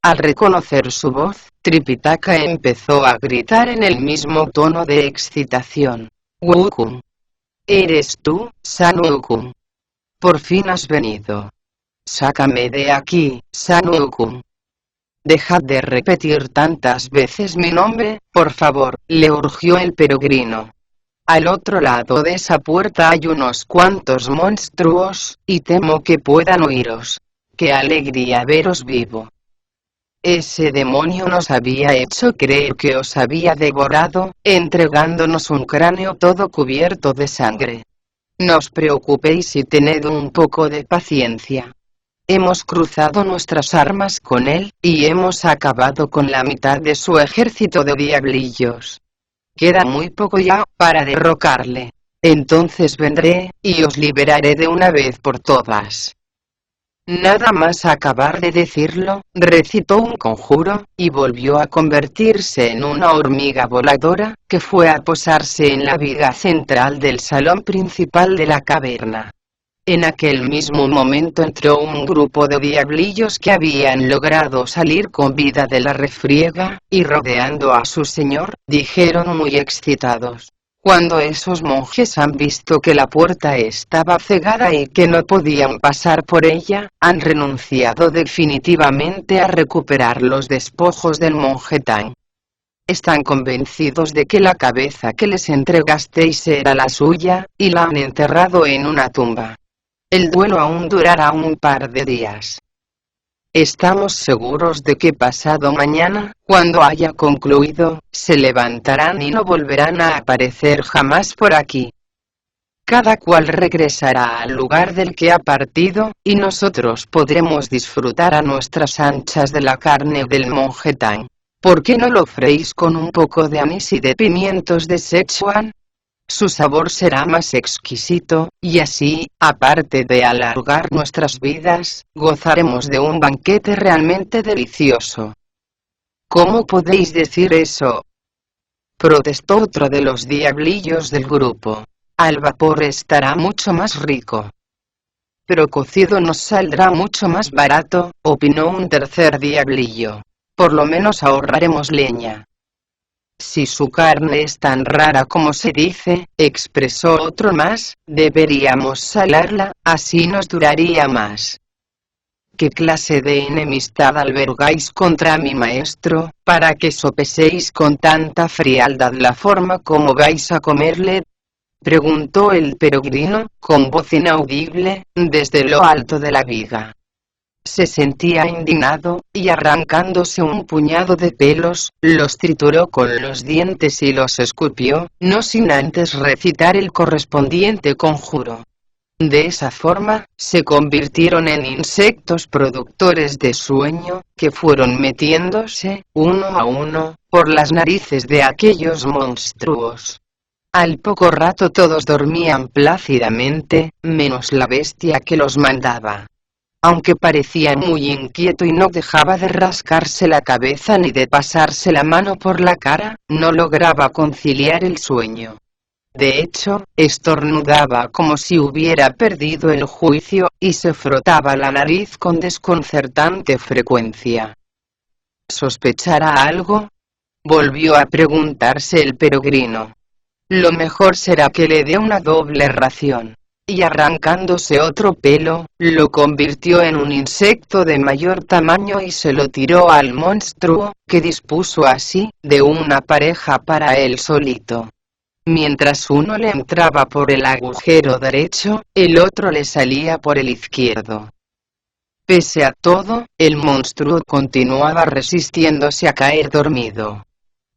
S1: Al reconocer su voz, Tripitaka empezó a gritar en el mismo tono de excitación: «Wukong. ¿Eres tú, San Wukong? Por fin has venido. Sácame de aquí, San Wukong». «Dejad de repetir tantas veces mi nombre, por favor», le urgió el peregrino. «Al otro lado de esa puerta hay unos cuantos monstruos, y temo que puedan oíros. ¡Qué alegría veros vivo! Ese demonio nos había hecho creer que os había devorado, entregándonos un cráneo todo cubierto de sangre. No os preocupéis y tened un poco de paciencia. Hemos cruzado nuestras armas con él, y hemos acabado con la mitad de su ejército de diablillos. Queda muy poco ya, para derrocarle. Entonces vendré, y os liberaré de una vez por todas». Nada más acabar de decirlo, recitó un conjuro, y volvió a convertirse en una hormiga voladora, que fue a posarse en la viga central del salón principal de la caverna. En aquel mismo momento entró un grupo de diablillos que habían logrado salir con vida de la refriega, y rodeando a su señor, dijeron muy excitados: «Cuando esos monjes han visto que la puerta estaba cegada y que no podían pasar por ella, han renunciado definitivamente a recuperar los despojos del monje Tang. Están convencidos de que la cabeza que les entregasteis era la suya, y la han enterrado en una tumba. El duelo aún durará un par de días. Estamos seguros de que pasado mañana, cuando haya concluido, se levantarán y no volverán a aparecer jamás por aquí. Cada cual regresará al lugar del que ha partido, y nosotros podremos disfrutar a nuestras anchas de la carne del monje Tang. ¿Por qué no lo freís con un poco de anís y de pimientos de Sichuan? su sabor será más exquisito, y así, aparte de alargar nuestras vidas, gozaremos de un banquete realmente delicioso. ¿Cómo podéis decir eso?, protestó otro de los diablillos del grupo. Al vapor estará mucho más rico. Pero cocido nos saldrá mucho más barato, opinó un tercer diablillo. Por lo menos ahorraremos leña. Si su carne es tan rara como se dice, expresó otro más, deberíamos salarla, así nos duraría más. ¿Qué clase de enemistad albergáis contra mi maestro, para que sopeséis con tanta frialdad la forma como vais a comerle?, preguntó el peregrino, con voz inaudible, desde lo alto de la viga. Se sentía indignado, y arrancándose un puñado de pelos, los trituró con los dientes y los escupió, no sin antes recitar el correspondiente conjuro. De esa forma, se convirtieron en insectos productores de sueño, que fueron metiéndose, uno a uno, por las narices de aquellos monstruos. Al poco rato todos dormían plácidamente, menos la bestia que los mandaba. Aunque parecía muy inquieto y no dejaba de rascarse la cabeza ni de pasarse la mano por la cara, no lograba conciliar el sueño. De hecho, estornudaba como si hubiera perdido el juicio, y se frotaba la nariz con desconcertante frecuencia. ¿Sospechará algo?, volvió a preguntarse el peregrino. Lo mejor será que le dé una doble ración. Y arrancándose otro pelo, lo convirtió en un insecto de mayor tamaño y se lo tiró al monstruo, que dispuso así, de una pareja para él solito. Mientras uno le entraba por el agujero derecho, el otro le salía por el izquierdo. Pese a todo, el monstruo continuaba resistiéndose a caer dormido.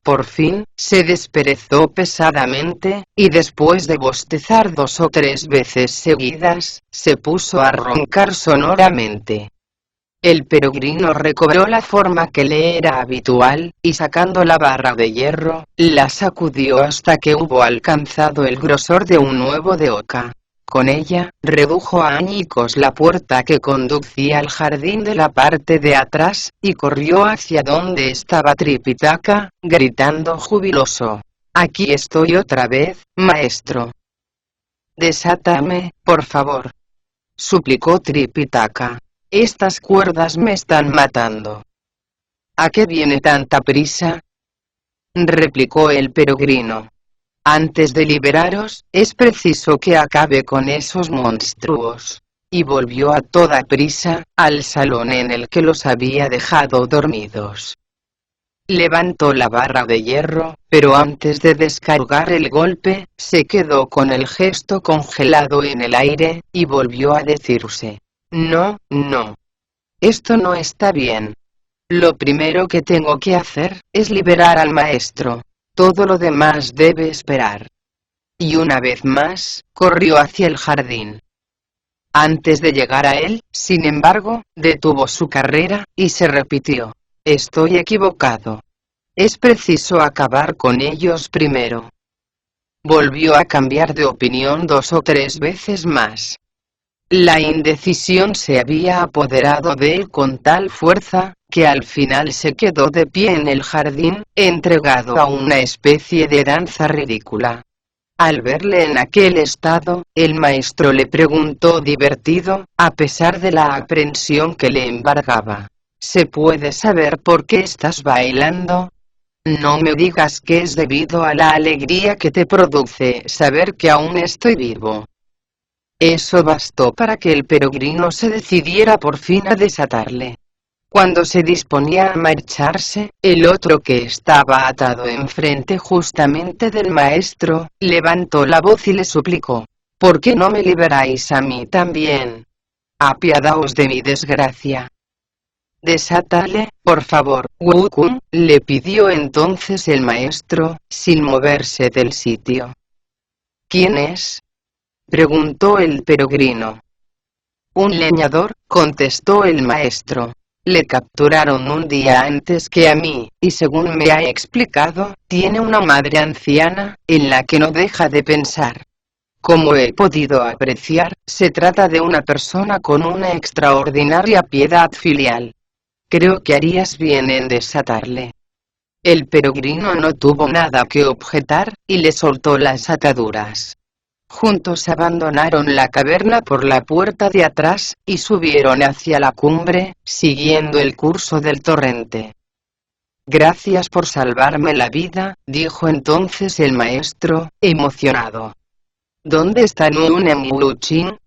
S1: Por fin, se desperezó pesadamente, y después de bostezar 2 o 3 veces seguidas, se puso a roncar sonoramente. El peregrino recobró la forma que le era habitual, y sacando la barra de hierro, la sacudió hasta que hubo alcanzado el grosor de un huevo de oca. Con ella, redujo a añicos la puerta que conducía al jardín de la parte de atrás, y corrió hacia donde estaba Tripitaka, gritando jubiloso: «Aquí estoy otra vez, maestro. Desátame, por favor», suplicó Tripitaka. «Estas cuerdas me están matando». «¿A qué viene tanta prisa?», replicó el peregrino. «Antes de liberaros, es preciso que acabe con esos monstruos». Y volvió a toda prisa, al salón en el que los había dejado dormidos. Levantó la barra de hierro, pero antes de descargar el golpe, se quedó con el gesto congelado en el aire, y volvió a decirse: «No, no. Esto no está bien. Lo primero que tengo que hacer, es liberar al maestro. Todo lo demás debe esperar». Y una vez más, corrió hacia el jardín. Antes de llegar a él, sin embargo, detuvo su carrera, y se repitió: «Estoy equivocado. Es preciso acabar con ellos primero». Volvió a cambiar de opinión 2 o 3 veces más. La indecisión se había apoderado de él con tal fuerza, que al final se quedó de pie en el jardín, entregado a una especie de danza ridícula. Al verle en aquel estado, el maestro le preguntó divertido, a pesar de la aprensión que le embargaba: «¿Se puede saber por qué estás bailando? No me digas que es debido a la alegría que te produce saber que aún estoy vivo». Eso bastó para que el peregrino se decidiera por fin a desatarle. Cuando se disponía a marcharse, el otro, que estaba atado enfrente justamente del maestro, levantó la voz y le suplicó: «¿Por qué no me liberáis a mí también? Apiadaos de mi desgracia». «Desátale, por favor, Wukong», le pidió entonces el maestro, sin moverse del sitio. «¿Quién es?», preguntó el peregrino. «Un leñador», contestó el maestro. Le capturaron un día antes que a mí, y según me ha explicado, tiene una madre anciana, en la que no deja de pensar. Como he podido apreciar, se trata de una persona con una extraordinaria piedad filial. Creo que harías bien en desatarle. El peregrino no tuvo nada que objetar, y le soltó las ataduras. Juntos abandonaron la caverna por la puerta de atrás, y subieron hacia la cumbre, siguiendo el curso del torrente. Gracias por salvarme la vida, dijo entonces el maestro, emocionado. ¿Dónde está Nunemuluchin?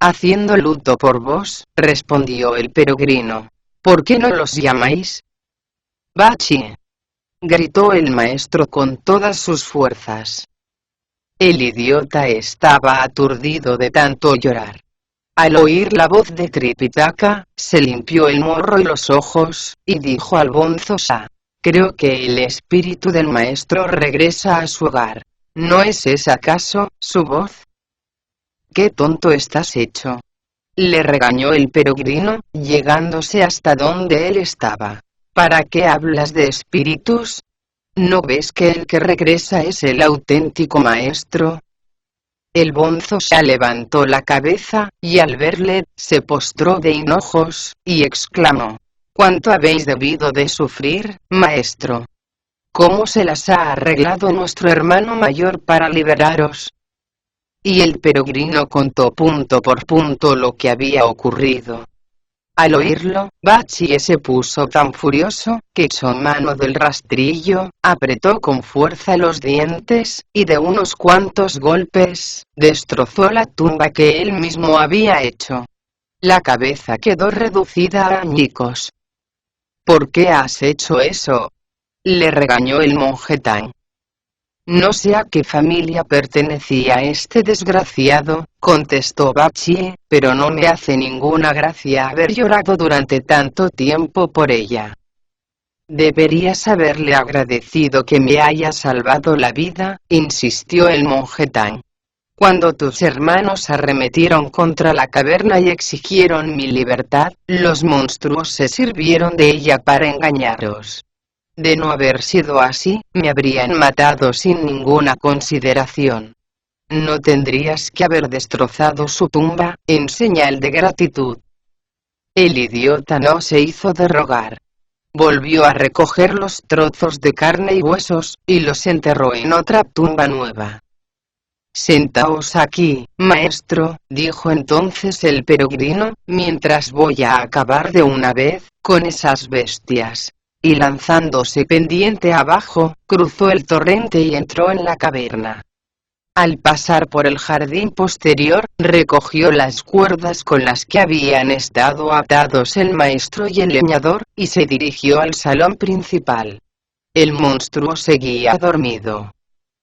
S1: Haciendo luto por vos, respondió el peregrino. ¿Por qué no los llamáis? Bachi, gritó el maestro con todas sus fuerzas. El idiota estaba aturdido de tanto llorar. Al oír la voz de Tripitaka, se limpió el morro y los ojos, y dijo al bonzo Sa. Creo que el espíritu del maestro regresa a su hogar. ¿No es esa acaso su voz? ¡Qué tonto estás hecho! Le regañó el peregrino, llegándose hasta donde él estaba. ¿Para qué hablas de espíritus? ¿No ves que el que regresa es el auténtico maestro? El bonzo Sa levantó la cabeza, y al verle, se postró de hinojos, y exclamó. ¿Cuánto habéis debido de sufrir, maestro? ¿Cómo se las ha arreglado nuestro hermano mayor para liberaros? Y el peregrino contó punto por punto lo que había ocurrido. Al oírlo, Bachi se puso tan furioso, que echó mano del rastrillo, apretó con fuerza los dientes, y de unos cuantos golpes, destrozó la tumba que él mismo había hecho. La cabeza quedó reducida a añicos. ¿Por qué has hecho eso? Le regañó el monje Tang. No sé a qué familia pertenecía este desgraciado, contestó Bachi, pero no me hace ninguna gracia haber llorado durante tanto tiempo por ella. Deberías haberle agradecido que me haya salvado la vida, insistió el monje Tang. Cuando tus hermanos arremetieron contra la caverna y exigieron mi libertad, los monstruos se sirvieron de ella para engañaros. De no haber sido así, me habrían matado sin ninguna consideración. No tendrías que haber destrozado su tumba, en señal de gratitud. El idiota no se hizo de rogar. Volvió a recoger los trozos de carne y huesos, y los enterró en otra tumba nueva. Sentaos aquí, maestro, dijo entonces el peregrino, mientras voy a acabar de una vez con esas bestias. Y lanzándose pendiente abajo, cruzó el torrente y entró en la caverna. Al pasar por el jardín posterior, recogió las cuerdas con las que habían estado atados el maestro y el leñador, y se dirigió al salón principal. El monstruo seguía dormido.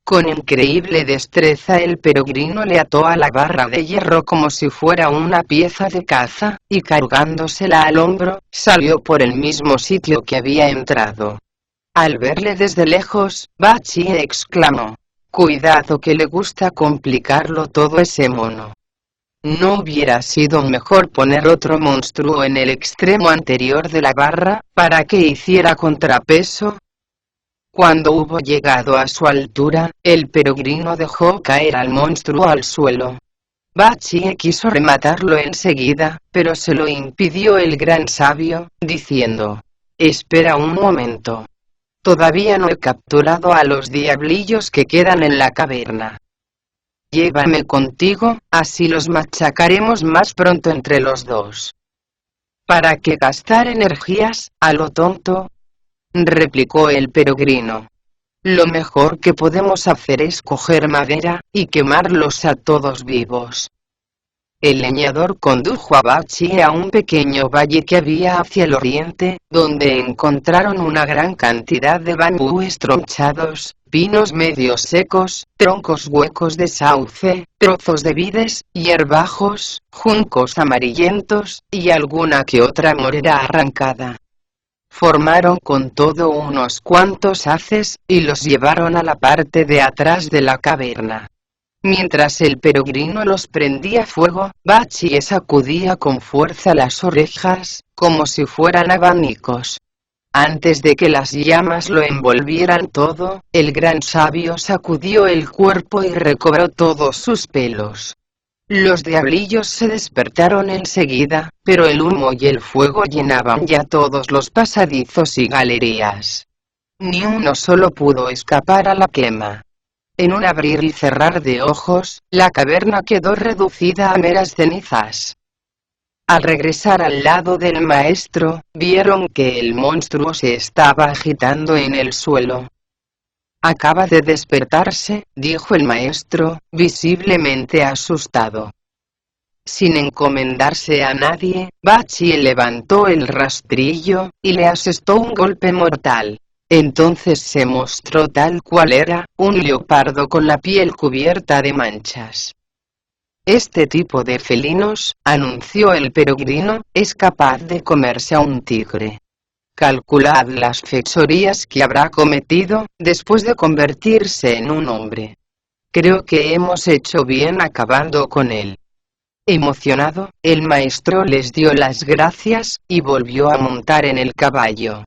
S1: Con increíble destreza el peregrino le ató a la barra de hierro como si fuera una pieza de caza, y cargándosela al hombro, salió por el mismo sitio que había entrado. Al verle desde lejos, Bachi exclamó. Cuidado que le gusta complicarlo todo ese mono. ¿No hubiera sido mejor poner otro monstruo en el extremo anterior de la barra, para que hiciera contrapeso? Cuando hubo llegado a su altura, el peregrino dejó caer al monstruo al suelo. Bachi quiso rematarlo enseguida, pero se lo impidió el gran sabio, diciendo: Espera un momento. Todavía no he capturado a los diablillos que quedan en la caverna. Llévame contigo, así los machacaremos más pronto entre los dos. ¿Para qué gastar energías, a lo tonto? Replicó el peregrino. Lo mejor que podemos hacer es coger madera, y quemarlos a todos vivos. El leñador condujo a Bachi a un pequeño valle que había hacia el oriente, donde encontraron una gran cantidad de bambúes tronchados, pinos medio secos, troncos huecos de sauce, trozos de vides, hierbajos, juncos amarillentos, y alguna que otra morera arrancada. Formaron con todo unos cuantos haces, y los llevaron a la parte de atrás de la caverna. Mientras el peregrino los prendía fuego, Bachie sacudía con fuerza las orejas, como si fueran abanicos. Antes de que las llamas lo envolvieran todo, el gran sabio sacudió el cuerpo y recobró todos sus pelos. Los diablillos se despertaron enseguida, pero el humo y el fuego llenaban ya todos los pasadizos y galerías. Ni uno solo pudo escapar a la quema. En un abrir y cerrar de ojos, la caverna quedó reducida a meras cenizas. Al regresar al lado del maestro, vieron que el monstruo se estaba agitando en el suelo. Acaba de despertarse, dijo el maestro, visiblemente asustado. Sin encomendarse a nadie, Bachie levantó el rastrillo, y le asestó un golpe mortal. Entonces se mostró tal cual era, un leopardo con la piel cubierta de manchas. Este tipo de felinos, anunció el peregrino, es capaz de comerse a un tigre. Calculad las fechorías que habrá cometido, después de convertirse en un hombre. Creo que hemos hecho bien acabando con él. Emocionado, el maestro les dio las gracias, y volvió a montar en el caballo.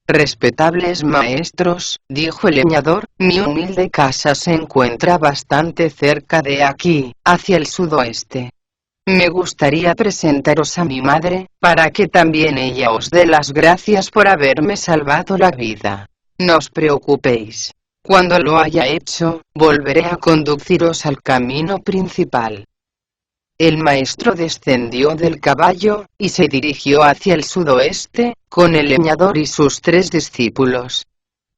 S1: Respetables maestros, dijo el leñador, mi humilde casa se encuentra bastante cerca de aquí, hacia el sudoeste. Me gustaría presentaros a mi madre, para que también ella os dé las gracias por haberme salvado la vida. No os preocupéis. Cuando lo haya hecho, volveré a conduciros al camino principal. El maestro descendió del caballo, y se dirigió hacia el sudoeste, con el leñador y sus 3 discípulos.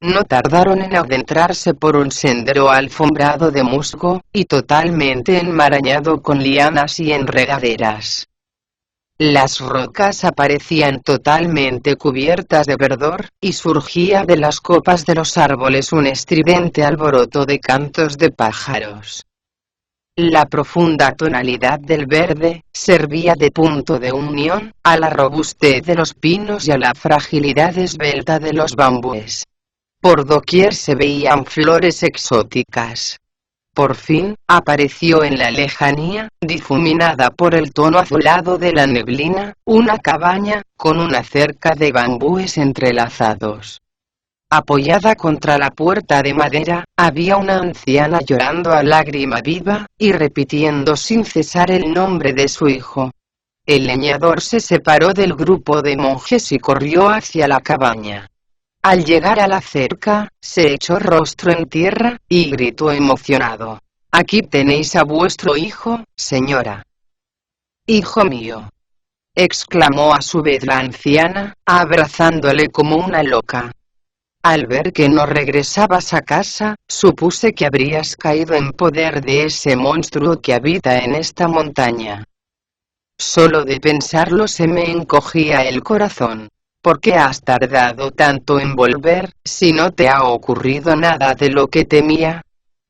S1: No tardaron en adentrarse por un sendero alfombrado de musgo, y totalmente enmarañado con lianas y enredaderas. Las rocas aparecían totalmente cubiertas de verdor, y surgía de las copas de los árboles un estridente alboroto de cantos de pájaros. La profunda tonalidad del verde, servía de punto de unión, a la robustez de los pinos y a la fragilidad esbelta de los bambúes. Por doquier se veían flores exóticas. Por fin, apareció en la lejanía, difuminada por el tono azulado de la neblina, una cabaña, con una cerca de bambúes entrelazados. Apoyada contra la puerta de madera, había una anciana llorando a lágrima viva, y repitiendo sin cesar el nombre de su hijo. El leñador se separó del grupo de monjes y corrió hacia la cabaña. Al llegar a la cerca, se echó rostro en tierra, y gritó emocionado. «Aquí tenéis a vuestro hijo, señora». «Hijo mío», exclamó a su vez la anciana, abrazándole como una loca. Al ver que no regresabas a casa, supuse que habrías caído en poder de ese monstruo que habita en esta montaña. Solo de pensarlo se me encogía el corazón. ¿Por qué has tardado tanto en volver, si no te ha ocurrido nada de lo que temía?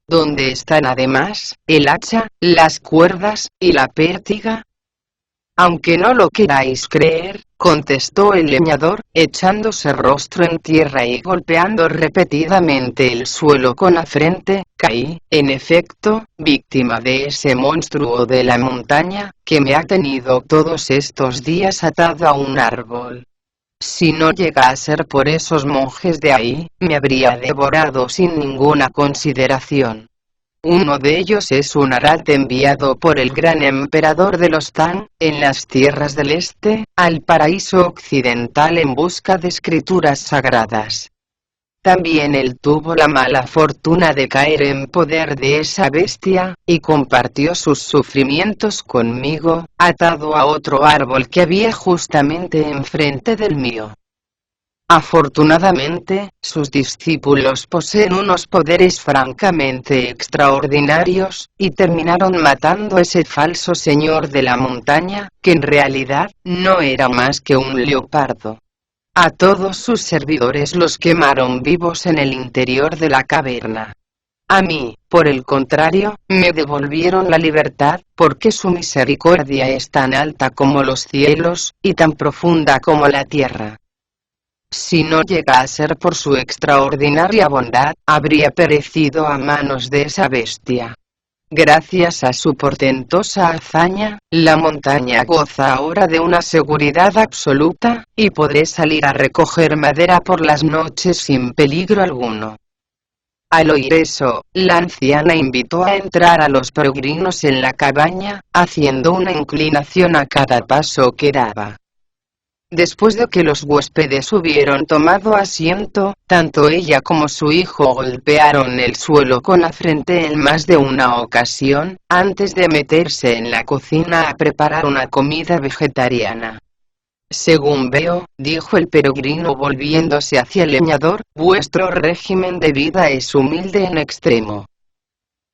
S1: ¿Dónde están además, el hacha, las cuerdas, y la pértiga? Aunque no lo queráis creer, contestó el leñador, echándose rostro en tierra y golpeando repetidamente el suelo con la frente, caí, en efecto, víctima de ese monstruo de la montaña, que me ha tenido todos estos días atado a un árbol. Si no llega a ser por esos monjes de ahí, me habría devorado sin ninguna consideración. Uno de ellos es un arhat enviado por el gran emperador de los Tang, en las tierras del este, al paraíso occidental en busca de escrituras sagradas. También él tuvo la mala fortuna de caer en poder de esa bestia, y compartió sus sufrimientos conmigo, atado a otro árbol que había justamente enfrente del mío. Afortunadamente, sus discípulos poseen unos poderes francamente extraordinarios, y terminaron matando a ese falso señor de la montaña, que en realidad, no era más que un leopardo. A todos sus servidores los quemaron vivos en el interior de la caverna. A mí, por el contrario, me devolvieron la libertad, porque su misericordia es tan alta como los cielos, y tan profunda como la tierra. Si no llega a ser por su extraordinaria bondad, habría perecido a manos de esa bestia. Gracias a su portentosa hazaña, la montaña goza ahora de una seguridad absoluta, y podré salir a recoger madera por las noches sin peligro alguno. Al oír eso, la anciana invitó a entrar a los peregrinos en la cabaña, haciendo una inclinación a cada paso que daba. Después de que los huéspedes hubieron tomado asiento, tanto ella como su hijo golpearon el suelo con la frente en más de una ocasión, antes de meterse en la cocina a preparar una comida vegetariana. Según veo, dijo el peregrino volviéndose hacia el leñador, vuestro régimen de vida es humilde en extremo.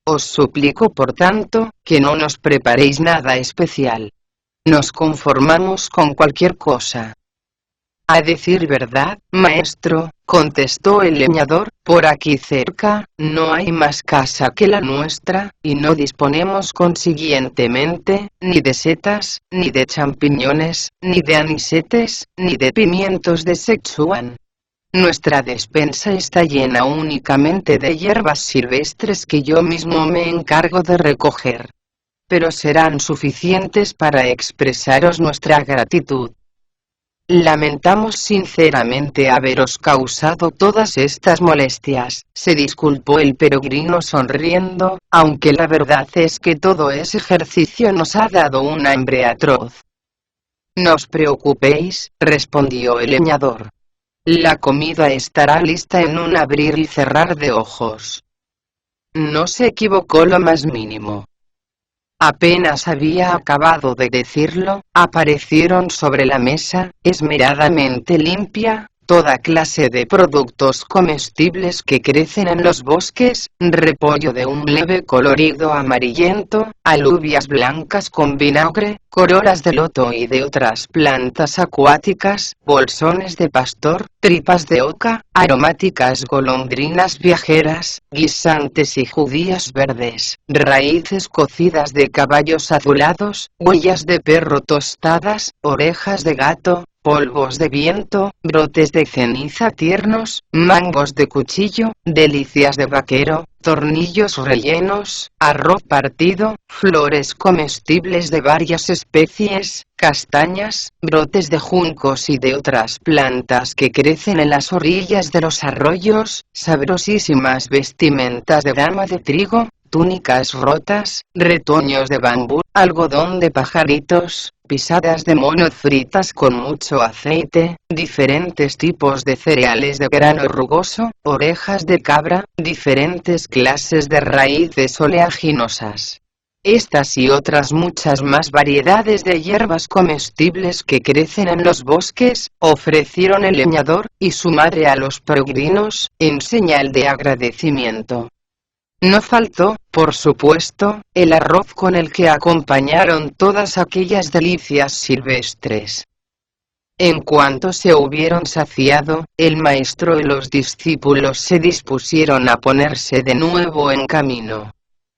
S1: Os suplico por tanto, que no nos preparéis nada especial. Nos conformamos con cualquier cosa. A decir verdad, maestro, contestó el leñador, por aquí cerca, no hay más casa que la nuestra, y no disponemos consiguientemente, ni de setas, ni de champiñones, ni de anisetes, ni de pimientos de Sichuan. Nuestra despensa está llena únicamente de hierbas silvestres que yo mismo me encargo de recoger. Pero serán suficientes para expresaros nuestra gratitud. Lamentamos sinceramente haberos causado todas estas molestias, se disculpó el peregrino sonriendo, aunque la verdad es que todo ese ejercicio nos ha dado un hambre atroz. No os preocupéis, respondió el leñador. La comida estará lista en un abrir y cerrar de ojos. No se equivocó lo más mínimo. Apenas había acabado de decirlo, aparecieron sobre la mesa, esmeradamente limpia, toda clase de productos comestibles que crecen en los bosques, repollo de un leve colorido amarillento, alubias blancas con vinagre, corolas de loto y de otras plantas acuáticas, bolsones de pastor, tripas de oca, aromáticas golondrinas viajeras, guisantes y judías verdes, raíces cocidas de caballos azulados, huellas de perro tostadas, orejas de gato, polvos de viento, brotes de ceniza tiernos, mangos de cuchillo, delicias de vaquero, tornillos rellenos, arroz partido, flores comestibles de varias especies, castañas, brotes de juncos y de otras plantas que crecen en las orillas de los arroyos, sabrosísimas vestimentas de dama de trigo, túnicas rotas, retoños de bambú, algodón de pajaritos, pisadas de mono fritas con mucho aceite, diferentes tipos de cereales de grano rugoso, orejas de cabra, diferentes clases de raíces oleaginosas. Estas y otras muchas más variedades de hierbas comestibles que crecen en los bosques, ofrecieron el leñador y su madre a los peregrinos, en señal de agradecimiento. No faltó, por supuesto, el arroz con el que acompañaron todas aquellas delicias silvestres. En cuanto se hubieron saciado, el maestro y los discípulos se dispusieron a ponerse de nuevo en camino.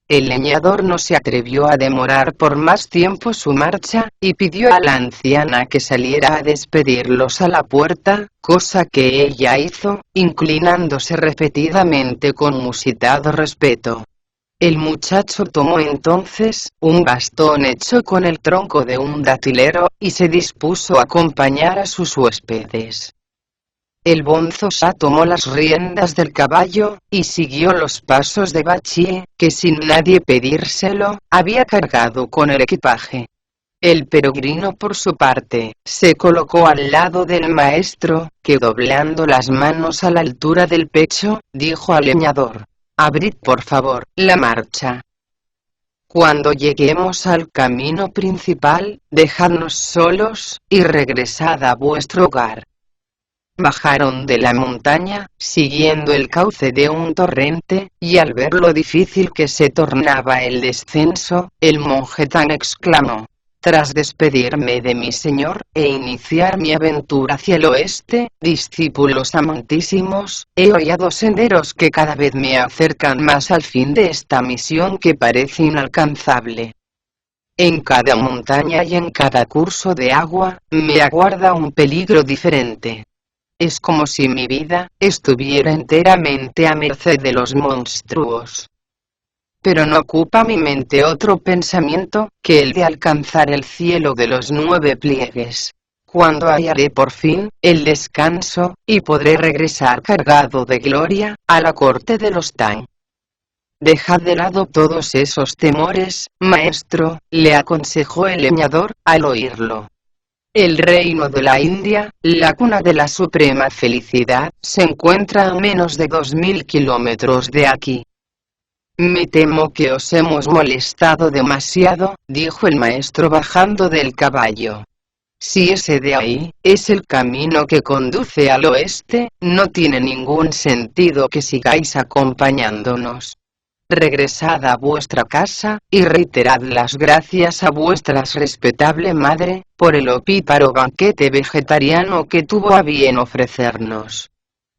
S1: El leñador no se atrevió a demorar por más tiempo su marcha, y pidió a la anciana que saliera a despedirlos a la puerta, cosa que ella hizo, inclinándose repetidamente con musitado respeto. El muchacho tomó entonces un bastón hecho con el tronco de un datilero, y se dispuso a acompañar a sus huéspedes. El bonzo Sha tomó las riendas del caballo, y siguió los pasos de Bachie, que sin nadie pedírselo, había cargado con el equipaje. El peregrino por su parte, se colocó al lado del maestro, que doblando las manos a la altura del pecho, dijo al leñador: «Abrid por favor la marcha. Cuando lleguemos al camino principal, dejadnos solos, y regresad a vuestro hogar». Bajaron de la montaña, siguiendo el cauce de un torrente, y al ver lo difícil que se tornaba el descenso, el monje Tan exclamó: «Tras despedirme de mi señor, e iniciar mi aventura hacia el oeste, discípulos amantísimos, he hollado senderos que cada vez me acercan más al fin de esta misión que parece inalcanzable. En cada montaña y en cada curso de agua, me aguarda un peligro diferente. Es como si mi vida estuviera enteramente a merced de los monstruos. pero no ocupa mi mente otro pensamiento, que el de alcanzar el cielo de los 9 pliegues. Cuando hallaré por fin el descanso, y podré regresar cargado de gloria, a la corte de los Tang. Dejad de lado todos esos temores, maestro, le aconsejó el leñador, al oírlo. El reino de la India, la cuna de la suprema felicidad, se encuentra a menos de 2000 kilómetros de aquí. Me temo que os hemos molestado demasiado, dijo el maestro bajando del caballo. Si ese de ahí es el camino que conduce al oeste, no tiene ningún sentido que sigáis acompañándonos. Regresad a vuestra casa, y reiterad las gracias a vuestra respetable madre, por el opíparo banquete vegetariano que tuvo a bien ofrecernos.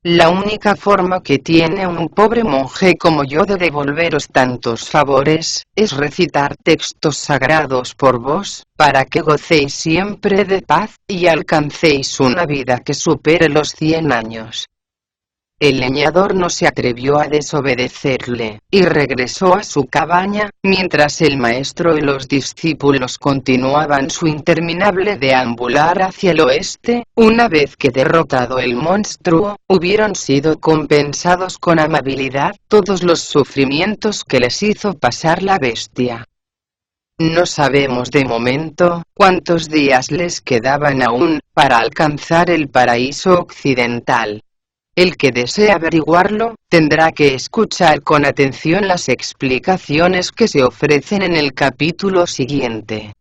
S1: La única forma que tiene un pobre monje como yo de devolveros tantos favores, es recitar textos sagrados por vos, para que gocéis siempre de paz, y alcancéis una vida que supere los 100 años. El leñador no se atrevió a desobedecerle, y regresó a su cabaña, mientras el maestro y los discípulos continuaban su interminable deambular hacia el oeste. Una vez que derrotado el monstruo, hubieron sido compensados con amabilidad todos los sufrimientos que les hizo pasar la bestia. No sabemos de momento cuántos días les quedaban aún, para alcanzar el paraíso occidental. El que desee averiguarlo, tendrá que escuchar con atención las explicaciones que se ofrecen en el capítulo siguiente.